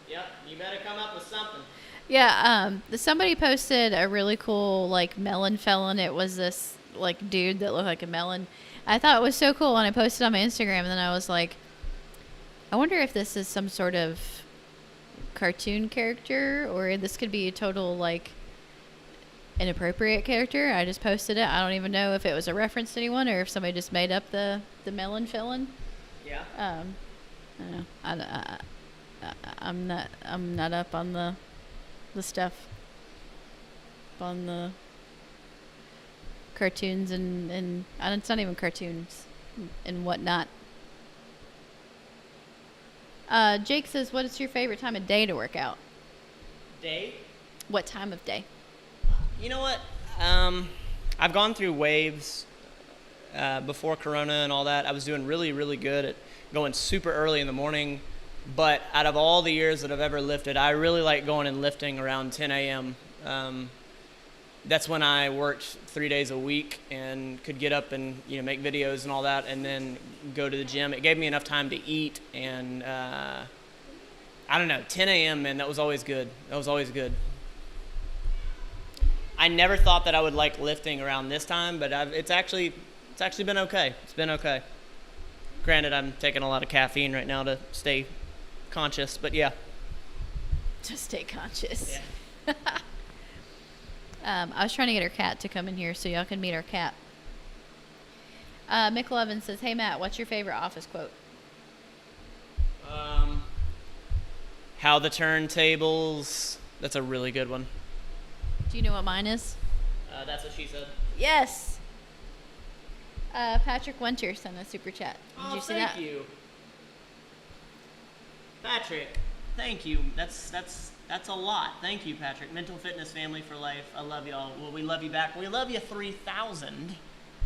Yep, you better come up with something. Yeah, somebody posted a really cool, like, melon felon. It was this, like, dude that looked like a melon. I thought it was so cool, and I posted it on my Instagram, and then I was like, I wonder if this is some sort of cartoon character, or this could be a total, like, inappropriate character. I just posted it. I don't even know if it was a reference to anyone or if somebody just made up the melon filling. Yeah. I don't know. I'm not up on the stuff, on the cartoons and it's not even cartoons and whatnot. Jake says, what is your favorite time of day to work out? Day? What time of day? You know what? I've gone through waves before Corona and all that. I was doing really, really good at going super early in the morning. But out of all the years that I've ever lifted, I really like going and lifting around 10 a.m. That's when I worked 3 days a week and could get up and make videos and all that, and then go to the gym. It gave me enough time to eat, and I don't know, 10 a.m. man, that was always good. That was always good. I never thought that I would like lifting around this time, but it's actually been okay. It's been okay. Granted, I'm taking a lot of caffeine right now to stay conscious, but yeah. To stay conscious. Yeah. I was trying to get our cat to come in here so y'all can meet our cat. Mick Levin says, hey Matt, what's your favorite office quote? How the turntables. That's a really good one. Do you know what mine is? That's what she said. Yes. Patrick Winter sent a super chat. Did you see that? Thank you. Patrick, thank you. That's a lot. Thank you, Patrick. Mental Fitness Family for Life. I love y'all. Well, we love you back. We love you 3,000.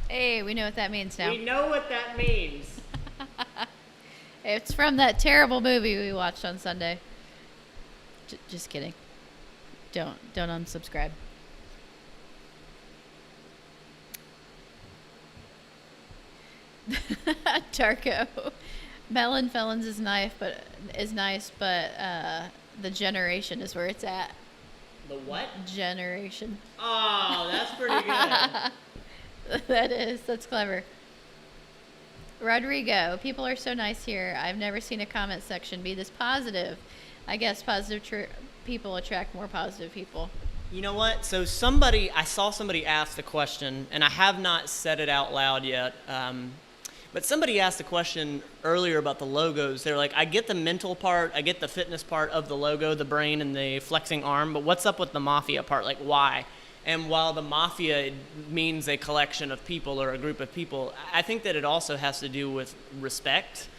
Hey, we know what that means now. We know what that means. It's from that terrible movie we watched on Sunday. Just kidding. Don't unsubscribe. Tarko. Melon Felons is nice, but the generation is where it's at. The what? Generation. Oh, that's pretty good. That's clever. Rodrigo, people are so nice here. I've never seen a comment section be this positive. I guess positive people attract more positive people. You know what? So I saw somebody ask the question, and I have not said it out loud yet. But somebody asked a question earlier about the logos. They're like, I get the mental part, I get the fitness part of the logo, the brain and the flexing arm, but what's up with the mafia part? Like, why? And while the mafia means a collection of people or a group of people, I think that it also has to do with respect.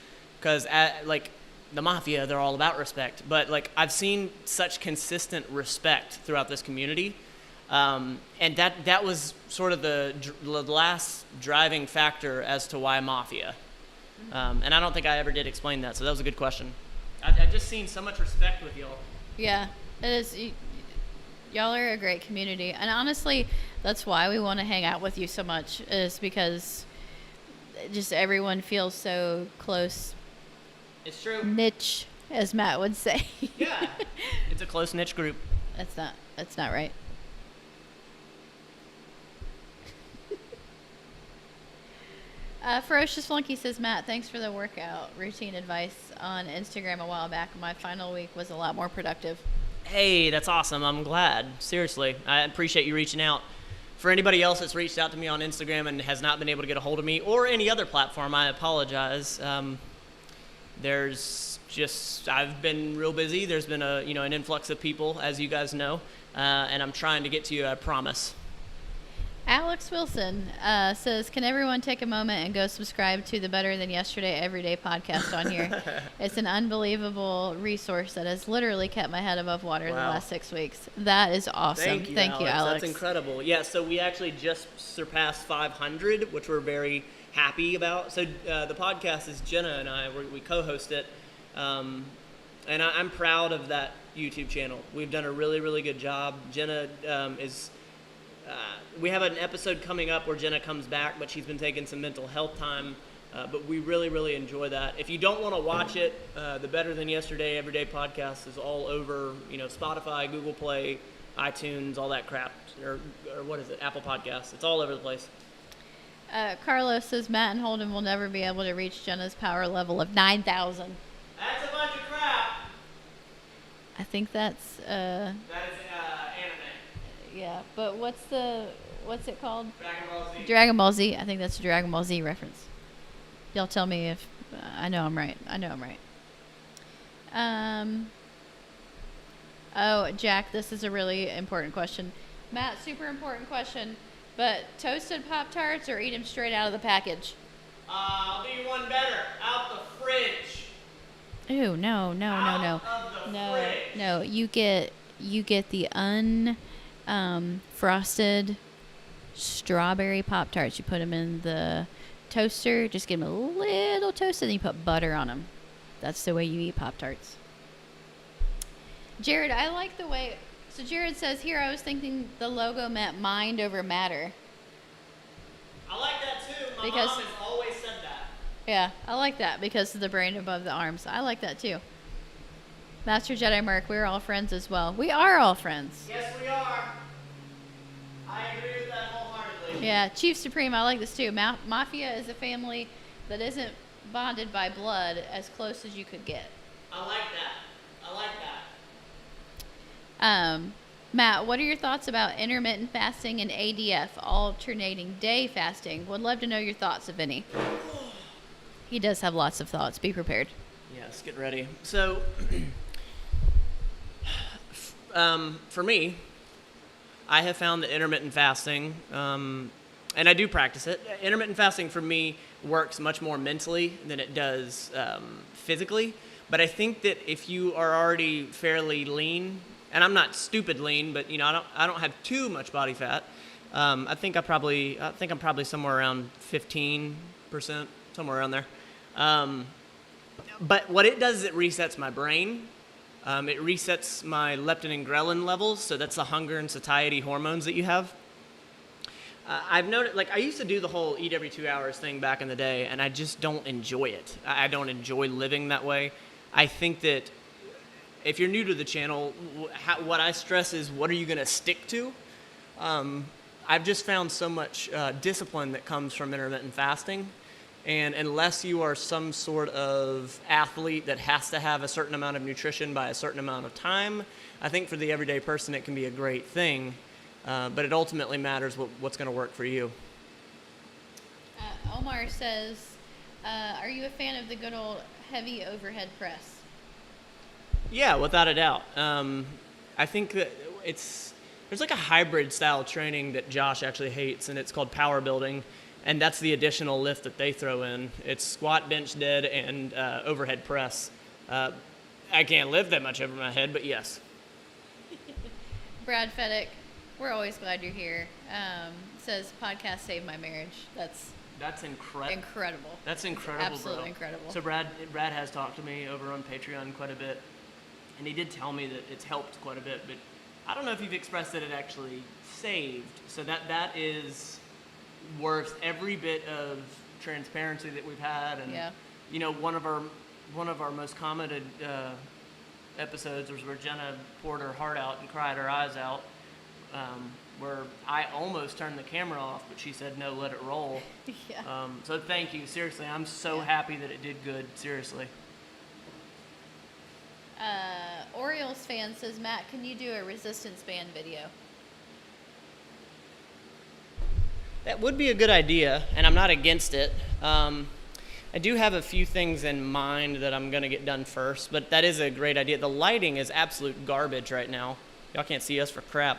Because, like, the mafia, they're all about respect. But, like, I've seen such consistent respect throughout this community. And that was sort of the last driving factor as to why mafia. And I don't think I ever did explain that, so that was a good question. I've just seen so much respect with y'all. Yeah, it is. Y'all are a great community. And honestly, that's why we want to hang out with you so much, is because just everyone feels so close. It's true. Niche, as Matt would say. Yeah, it's a close niche group. That's not right. Ferocious Flunky says, Matt, thanks for the workout routine advice on Instagram a while back. My final week was a lot more productive. Hey, that's awesome. I'm glad. Seriously, I appreciate you reaching out. For anybody else that's reached out to me on Instagram and has not been able to get a hold of me, or any other platform, I apologize. I've been real busy. There's been an influx of people, as you guys know, and I'm trying to get to you, I promise. Alex Wilson says, can everyone take a moment and go subscribe to the Better Than Yesterday Everyday podcast on here? It's an unbelievable resource that has literally kept my head above water the last 6 weeks. That is awesome. Thank you, Alex. That's incredible. Yeah, so we actually just surpassed 500, which we're very happy about. So the podcast is Jenna and I. We co-host it. And I'm proud of that YouTube channel. We've done a really, really good job. Jenna is... we have an episode coming up where Jenna comes back, but she's been taking some mental health time. But we really, really enjoy that. If you don't want to watch it, the Better Than Yesterday Everyday podcast is all over, Spotify, Google Play, iTunes, all that crap. Or what is it? Apple Podcasts. It's all over the place. Carlos says, Matt and Holden will never be able to reach Jenna's power level of 9,000. I think that's That is anime. yeah. But what's it called? Dragon Ball Z. Dragon Ball Z. I think that's a Dragon Ball Z reference. Y'all tell me if I know I'm right. Oh, Jack, this is a really important question. Matt, super important question. But toasted Pop-Tarts or eat them straight out of the package? I'll do you one better. Out the fridge. Ooh, no. Out of the fridge. No, you get the frosted strawberry Pop-Tarts. You put them in the toaster, just give them a little toast, and then you put butter on them. That's the way you eat Pop-Tarts. Jared, I like the way... So Jared says here, I was thinking the logo meant mind over matter. I like that too. My Because- mom has always said that. Yeah, I like that because of the brain above the arms. I like that too. Master Jedi Merc, we're all friends as well. We are all friends. Yes, we are. I agree with that wholeheartedly. Yeah, Chief Supreme, I like this too. Mafia is a family that isn't bonded by blood as close as you could get. I like that. Matt, what are your thoughts about intermittent fasting and ADF, alternating day fasting? Would love to know your thoughts, if any. He does have lots of thoughts. Be prepared. Yes, get ready. So, for me, I have found that intermittent fasting, and I do practice it. Intermittent fasting for me works much more mentally than it does physically. But I think that if you are already fairly lean, and I'm not stupid lean, but I don't have too much body fat. I think I'm probably somewhere around 15%, somewhere around there. But what it does is it resets my brain. It resets my leptin and ghrelin levels, so that's the hunger and satiety hormones that you have. I've noticed, I used to do the whole eat every 2 hours thing back in the day, and I just don't enjoy it. I don't enjoy living that way. I think that if you're new to the channel, what I stress is, what are you going to stick to? I've just found so much discipline that comes from intermittent fasting. And unless you are some sort of athlete that has to have a certain amount of nutrition by a certain amount of time, I think for the everyday person it can be a great thing. But it ultimately matters what's going to work for you. Omar says, are you a fan of the good old heavy overhead press? Yeah, without a doubt. I think that there's like a hybrid style training that Josh actually hates, and it's called power building, and that's the additional lift that they throw in. It's squat, bench, dead, and overhead press. I can't lift that much over my head, but yes. Brad Fedek, we're always glad you're here. Says podcast saved my marriage. That's incredible. That's incredible, Absolutely bro. incredible. So Brad has talked to me over on Patreon quite a bit, and he did tell me that it's helped quite a bit, but I don't know if you've expressed that it actually saved. So that is worth every bit of transparency that we've had, and one of our most commented episodes was where Jenna poured her heart out and cried her eyes out, where I almost turned the camera off, but she said, no, let it roll. Yeah. So thank you. Seriously, I'm so happy that it did good. Seriously. Orioles fan says, Matt, can you do a resistance band video? That would be a good idea, and I'm not against it. I do have a few things in mind that I'm going to get done first, but that is a great idea. The lighting is absolute garbage right now. Y'all can't see us for crap.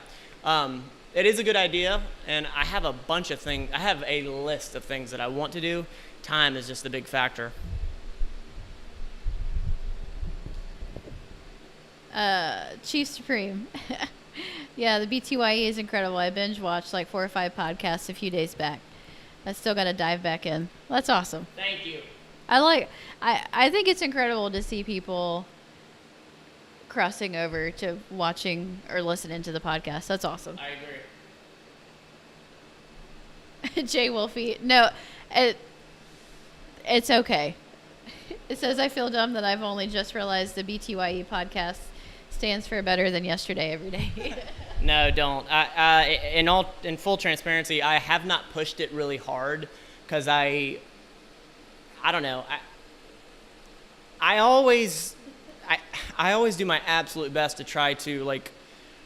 It is a good idea, and I have a bunch of things. I have a list of things that I want to do. Time is just the big factor. Chief Supreme. Yeah, the BTYE is incredible. I binge watched like 4 or 5 podcasts a few days back. I still got to dive back in. That's awesome. Thank you. I think it's incredible to see people crossing over to watching or listening to the podcast. That's awesome. I agree. Jay Wolfie. No, it's okay. It says, I feel dumb that I've only just realized the BTYE podcast stands for better than yesterday every day. No, don't. In full transparency, I have not pushed it really hard because I don't know. I I always do my absolute best to try to like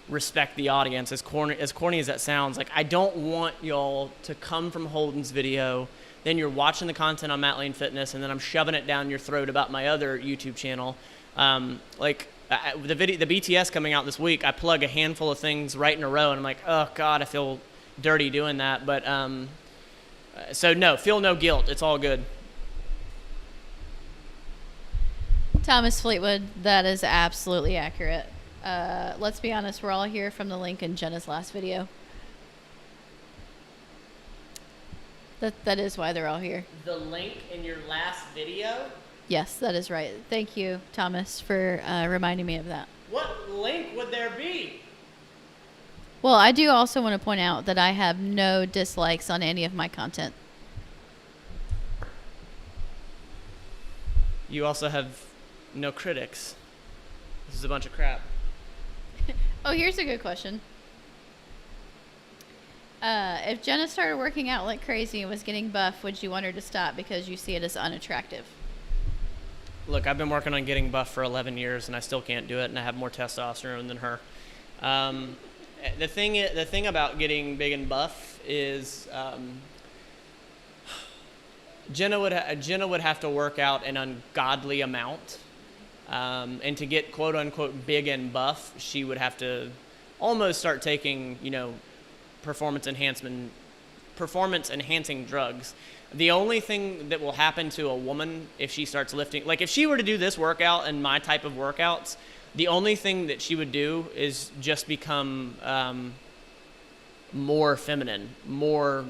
respect the audience, as corny as that sounds. Like, I don't want y'all to come from Holden's video, then you're watching the content on Matt Lane Fitness, and then I'm shoving it down your throat about my other YouTube channel. The BTS coming out this week, I plug a handful of things right in a row, and I'm like, oh God, I feel dirty doing that. But so no, feel no guilt. It's all good. Thomas Fleetwood, that is absolutely accurate. Let's be honest, we're all here from the link in Jenna's last video. That is why they're all here. The link in your last video? Yes, that is right. Thank you, Thomas, for reminding me of that. What link would there be? Well, I do also want to point out that I have no dislikes on any of my content. You also have no critics. This is a bunch of crap. Oh, here's a good question. If Jenna started working out like crazy and was getting buff, would you want her to stop because you see it as unattractive? Look, I've been working on getting buff for 11 years, and I still can't do it, and I have more testosterone than her. The thing about getting big and buff is Jenna would have to work out an ungodly amount, and to get quote unquote big and buff, she would have to almost start taking performance enhancing drugs. The only thing that will happen to a woman if she starts lifting, like if she were to do this workout and my type of workouts, the only thing that she would do is just become more feminine, more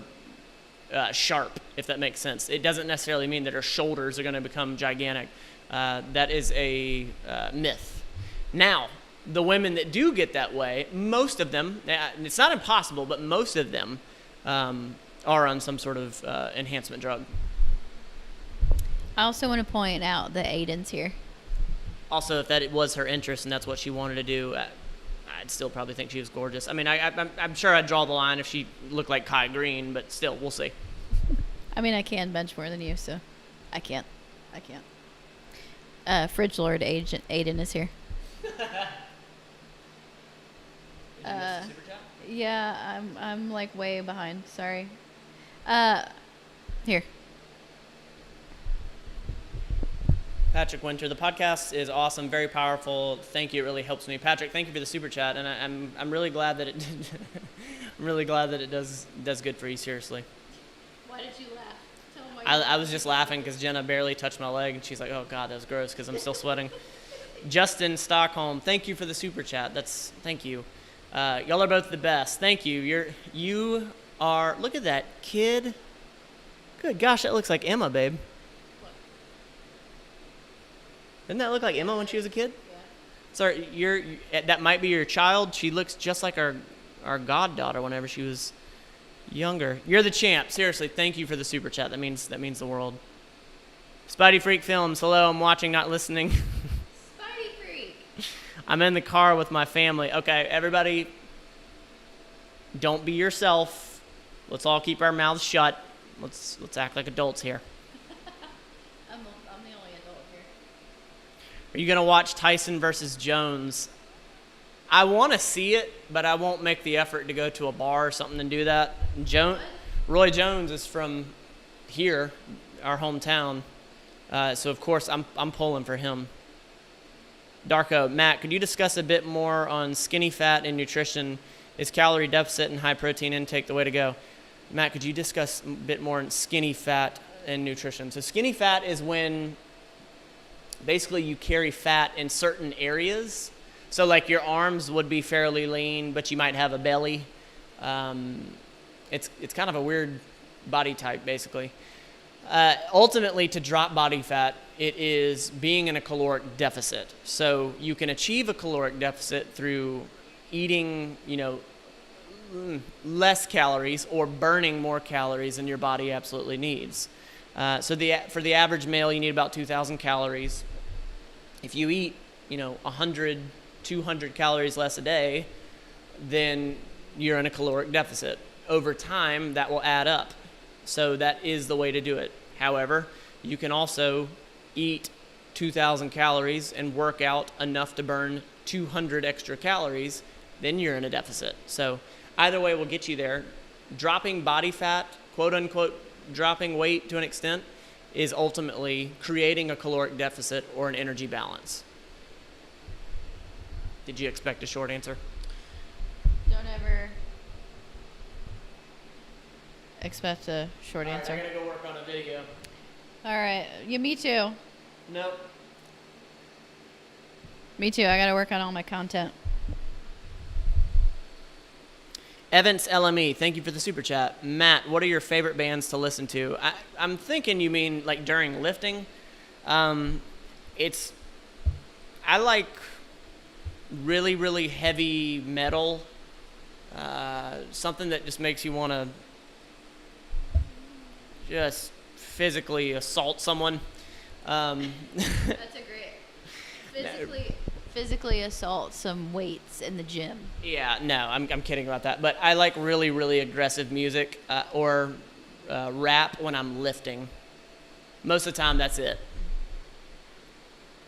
sharp, if that makes sense. It doesn't necessarily mean that her shoulders are going to become gigantic. That is a myth. Now, the women that do get that way, most of them, it's not impossible, but most of them are on some sort of enhancement drug. I also want to point out that Aiden's here. Also, if that was her interest and that's what she wanted to do, I'd still probably think she was gorgeous. I mean, I'm sure I'd draw the line if she looked like Kai Green, but still, we'll see. I mean, I can bench more than you, so I can't. Fridge Lord Aiden is here. Yeah, I'm like way behind. Sorry. Here. Patrick Winter, the podcast is awesome, very powerful. Thank you, it really helps me. Patrick, thank you for the super chat, and I'm really glad that it I'm really glad that it does good for you. Seriously. Why did you laugh? Tell them why I was just laughing because Jenna barely touched my leg, and she's like, "Oh God, that was gross," because I'm still sweating. Justin Stockholm, thank you for the super chat. Thank you. Y'all are both the best. Thank you. You are. Look at that kid. Good gosh, that looks like Emma, babe. Didn't that look like Emma when she was a kid? Yeah. Sorry, that might be your child. She looks just like our goddaughter whenever she was younger. You're the champ. Seriously, thank you for the super chat. That means the world. Spidey Freak Films. Hello, I'm watching, not listening. Spidey Freak. I'm in the car with my family. Okay, everybody, don't be yourself. Let's all keep our mouths shut. Let's act like adults here. I'm the only adult here. Are you going to watch Tyson versus Jones? I want to see it, but I won't make the effort to go to a bar or something and do that. Roy Jones is from here, our hometown. So, of course, I'm pulling for him. Darko, Matt, could you discuss a bit more on skinny fat and nutrition? Is calorie deficit and high protein intake the way to go? Matt, could you discuss a bit more on skinny fat and nutrition? So skinny fat is when basically you carry fat in certain areas. So like your arms would be fairly lean, but you might have a belly. It's kind of a weird body type, basically. Ultimately, to drop body fat, it is being in a caloric deficit. So you can achieve a caloric deficit through eating, less calories or burning more calories than your body absolutely needs. So for the average male, you need about 2,000 calories. If you eat, 100, 200 calories less a day, then you're in a caloric deficit. Over time, that will add up. So that is the way to do it. However, you can also eat 2,000 calories and work out enough to burn 200 extra calories, then you're in a deficit. So either way will get you there. Dropping body fat, quote unquote, dropping weight to an extent, is ultimately creating a caloric deficit or an energy balance. Did you expect a short answer? Don't ever expect a short answer. I'm going to go work on a video. All right. Yeah, me too. Nope. Me too. I got to work on all my content. Evans LME, thank you for the super chat. Matt, what are your favorite bands to listen to? I'm thinking you mean like during lifting. I like really, really heavy metal. Something that just makes you want to just physically assault someone. That's a great. Physically assault some weights in the gym. Yeah, no, I'm kidding about that. But I like really, really aggressive music or rap when I'm lifting. Most of the time, that's it.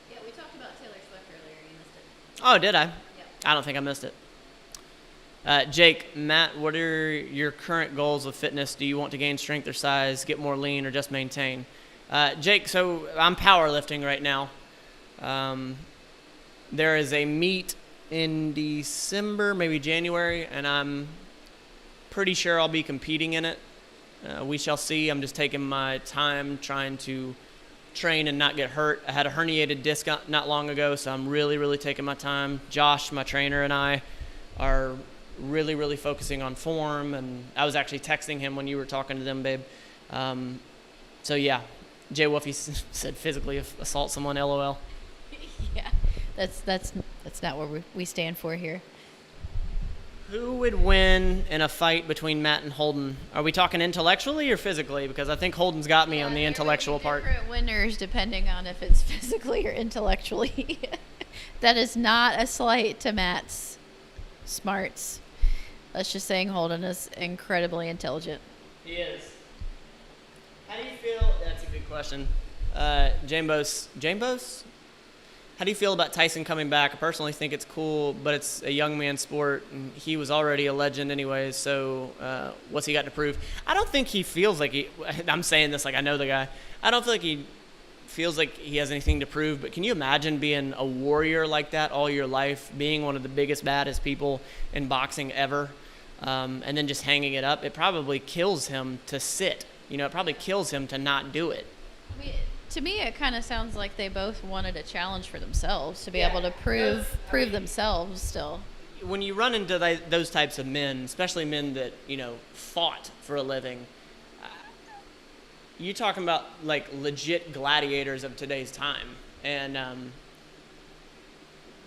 Yeah, we talked about Taylor Swift earlier. You missed it. Oh, did I? Yep. I don't think I missed it. Jake, Matt, what are your current goals of fitness? Do you want to gain strength or size, get more lean, or just maintain? Jake, so I'm powerlifting right now. There is a meet in December, maybe January, and I'm pretty sure I'll be competing in it. We shall see. I'm just taking my time trying to train and not get hurt. I had a herniated disc not long ago, so I'm really, really taking my time. Josh, my trainer, and I are really, really focusing on form, and I was actually texting him when you were talking to them, babe. So yeah, Jay Wolfie said physically assault someone, LOL. Yeah. That's not what we stand for here. Who would win in a fight between Matt and Holden? Are we talking intellectually or physically? Because I think Holden's got me on the intellectual part. Different winners depending on if it's physically or intellectually. That is not a slight to Matt's smarts. That's just saying Holden is incredibly intelligent. He is. How do you feel? That's a good question. Jambos? How do you feel about Tyson coming back? I personally think it's cool, but it's a young man's sport, and he was already a legend anyways, so what's he got to prove? I don't think he feels like I'm saying this like I know the guy. I don't feel like he feels like he has anything to prove, but can you imagine being a warrior like that all your life, being one of the biggest, baddest people in boxing ever, and then just hanging it up? It probably kills him to sit. It probably kills him to not do it. I mean, to me, it kind of sounds like they both wanted a challenge for themselves to be able to prove themselves still. When you run into those types of men, especially men that, fought for a living, you're talking about, like, legit gladiators of today's time. And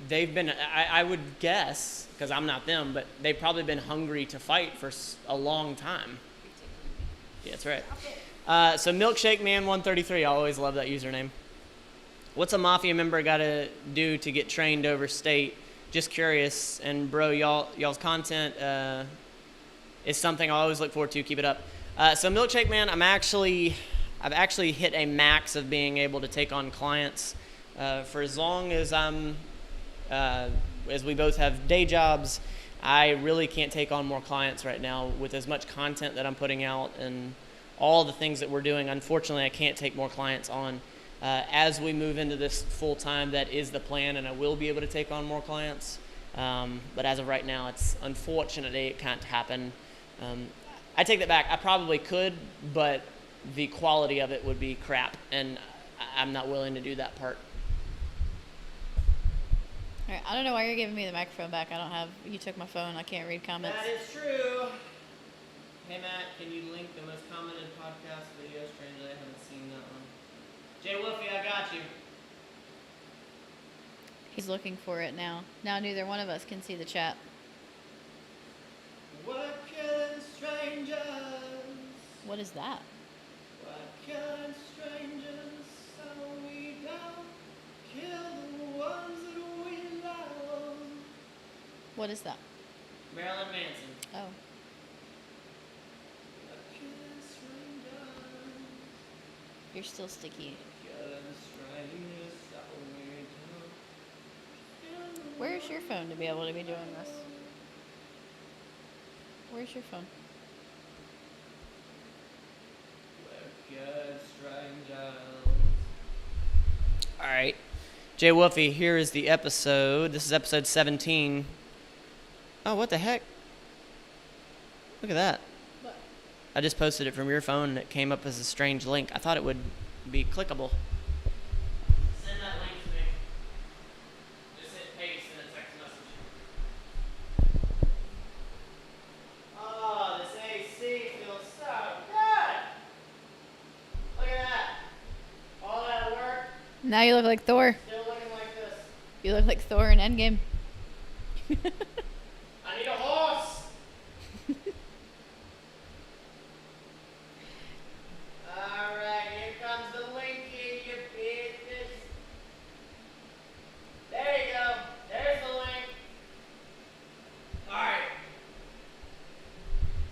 they've been, I would guess, because I'm not them, but they've probably been hungry to fight for a long time. Yeah, that's right. So Milkshake Man 133, I always love that username. What's a Mafia member got to do to get trained overstate? Just curious. And bro, y'all's content is something I always look forward to. Keep it up. So Milkshake Man, I've actually hit a max of being able to take on clients for as long as as we both have day jobs. I really can't take on more clients right now with as much content that I'm putting out and all the things that we're doing. Unfortunately, I can't take more clients on. As we move into this full time, that is the plan, and I will be able to take on more clients. But as of right now, it's unfortunately it can't happen. I take that back. I probably could, but the quality of it would be crap, and I'm not willing to do that part. All right, I don't know why you're giving me the microphone back. You took my phone. I can't read comments. That is true. Hey, Matt, can you link the most commented podcast video? Strangely, I haven't seen that one. Jay Wolfie, I got you. He's looking for it now. Now neither one of us can see the chat. We're killing strangers. What is that? We're killing strangers so we don't kill the ones that we love. What is that? Marilyn Manson. Oh. You're still sticky. Where's your phone to be able to be doing this? Where's your phone? All right. Jay Wolfie, here is the episode. This is episode 17. Oh, what the heck? Look at that. What? I just posted it from your phone and it came up as a strange link. I thought it would be clickable. Send that link to me. Just hit paste in a text message. Oh, this AC feels so good. Look at that. All that work. Now you look like Thor. Still looking like this. You look like Thor in Endgame. I need a horse. All right, here comes the linky, you bitches. There you go. There's the link. All right.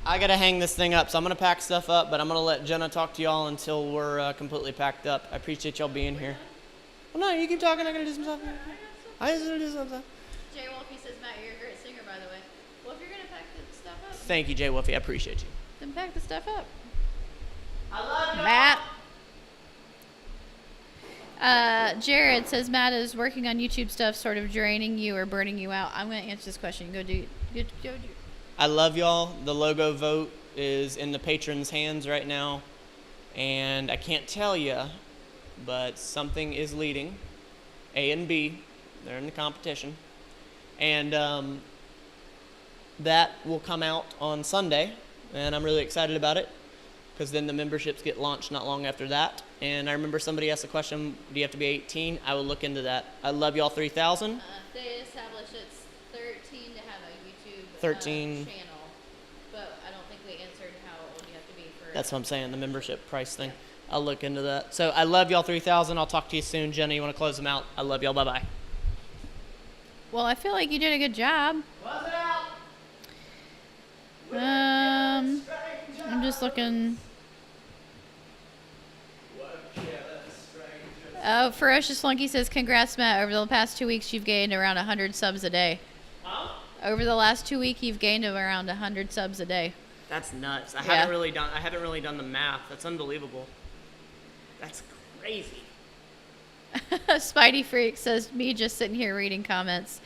I gotta hang this thing up, so I'm gonna pack stuff up, but I'm gonna let Jenna talk to y'all until we're completely packed up. I appreciate y'all being here. Well, no, you keep talking. I gotta do some stuff. I just gotta do some stuff. Jay Wolfie says, Matt, you're a great singer, by the way. Well, if you're going to pack the stuff up, Thank you, Jay Wolfie. I appreciate you. then pack the stuff up. I love you, Matt. Jared says, Matt, is working on YouTube stuff sort of draining you or burning you out? I'm going to answer this question. Go do. I love y'all. The logo vote is in the patrons' hands right now. And I can't tell you, but something is leading. A and B. They're in the competition. And that will come out on Sunday. And I'm really excited about it, because then the memberships get launched not long after that. And I remember somebody asked the question, do you have to be 18? I will look into that. I love y'all 3,000. They established it's 13 to have a YouTube 13. channel. But I don't think we answered how old you have to be for... That's what I'm saying, the membership price thing. I'll look into that. So I love y'all 3,000. I'll talk to you soon. Jenna, you want to close them out? I love y'all. Bye-bye. Well, I feel like you did a good job. Close it out. I'm just looking... Oh, Ferocious Flunky says, congrats, Matt. Over the past 2 weeks, you've gained around 100 subs a day. Huh? Over the last 2 weeks, you've gained around 100 subs a day. That's nuts. I Yeah. haven't really done the math. That's unbelievable. That's crazy. Spidey Freak says, me just sitting here reading comments.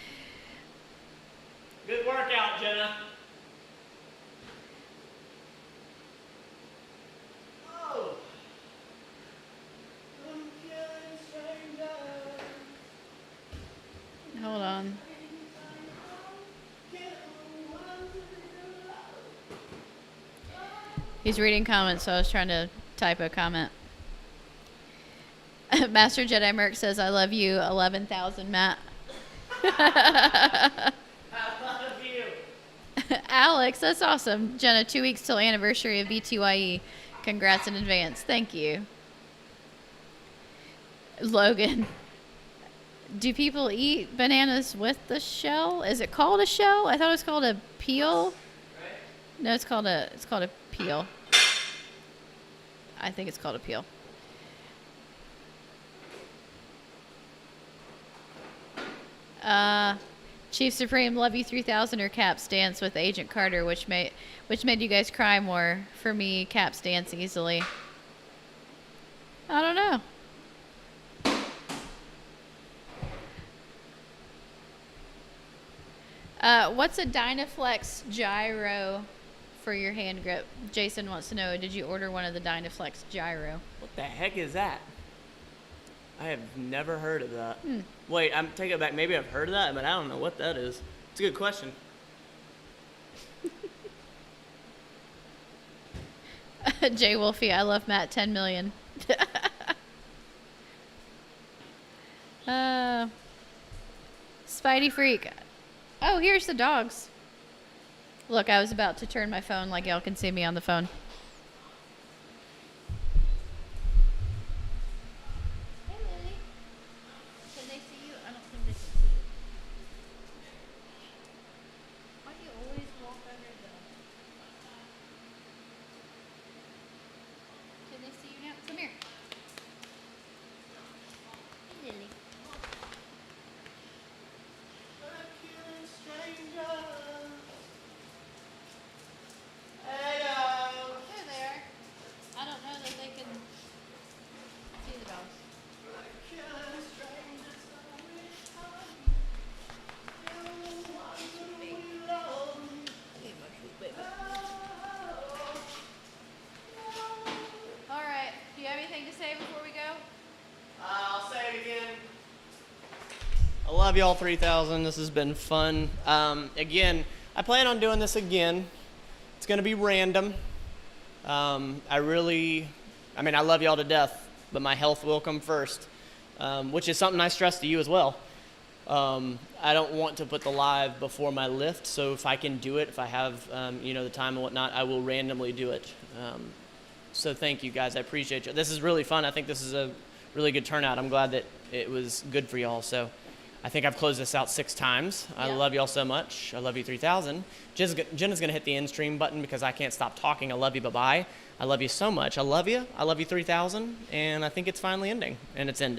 Good workout, Jenna. Oh. I'm killing strangers. Hold on. He's reading comments, so I was trying to type a comment. Master Jedi Merc says, I love you, 11,000, Matt. I love you. Alex, that's awesome. Jenna, 2 weeks till anniversary of BTYE. Congrats in advance. Thank you. Logan, do people eat bananas with the shell? Is it called a shell? I thought it was called a peel. No, it's called a peel. I think it's called a peel. Chief Supreme, love you 3000 or Caps dance with Agent Carter, which made you guys cry more? For me, Caps dance easily. I don't know. What's a Dynaflex gyro for your hand grip? Jason wants to know, did you order one of the Dynaflex gyro? What the heck is that? I have never heard of that. Wait, I'm taking it back. Maybe I've heard of that, but I don't know what that is. It's a good question. Jay Wolfie, I love Matt 10 million. Spidey Freak. Oh, here's the dogs. Look, I was about to turn my phone like y'all can see me on the phone. Hey, Lily. Can they see you? I don't think they can see you. Why do you always walk under the... Can they see you now? Come here. Hey, Lily. love y'all 3,000. This has been fun. Again, I plan on doing this again. It's going to be random. I love y'all to death, but my health will come first, which is something I stress to you as well. I don't want to put the live before my lift, so if I can do it, if I have the time and whatnot, I will randomly do it. So thank you guys. I appreciate you. This is really fun. I think this is a really good turnout. I'm glad that it was good for y'all. So I think I've closed this out 6 times. I love y'all so much. I love you 3,000. Jenna's going to hit the end stream button because I can't stop talking. I love you. Bye-bye. I love you so much. I love you. I love you 3,000. And I think it's finally ending. And it's ended.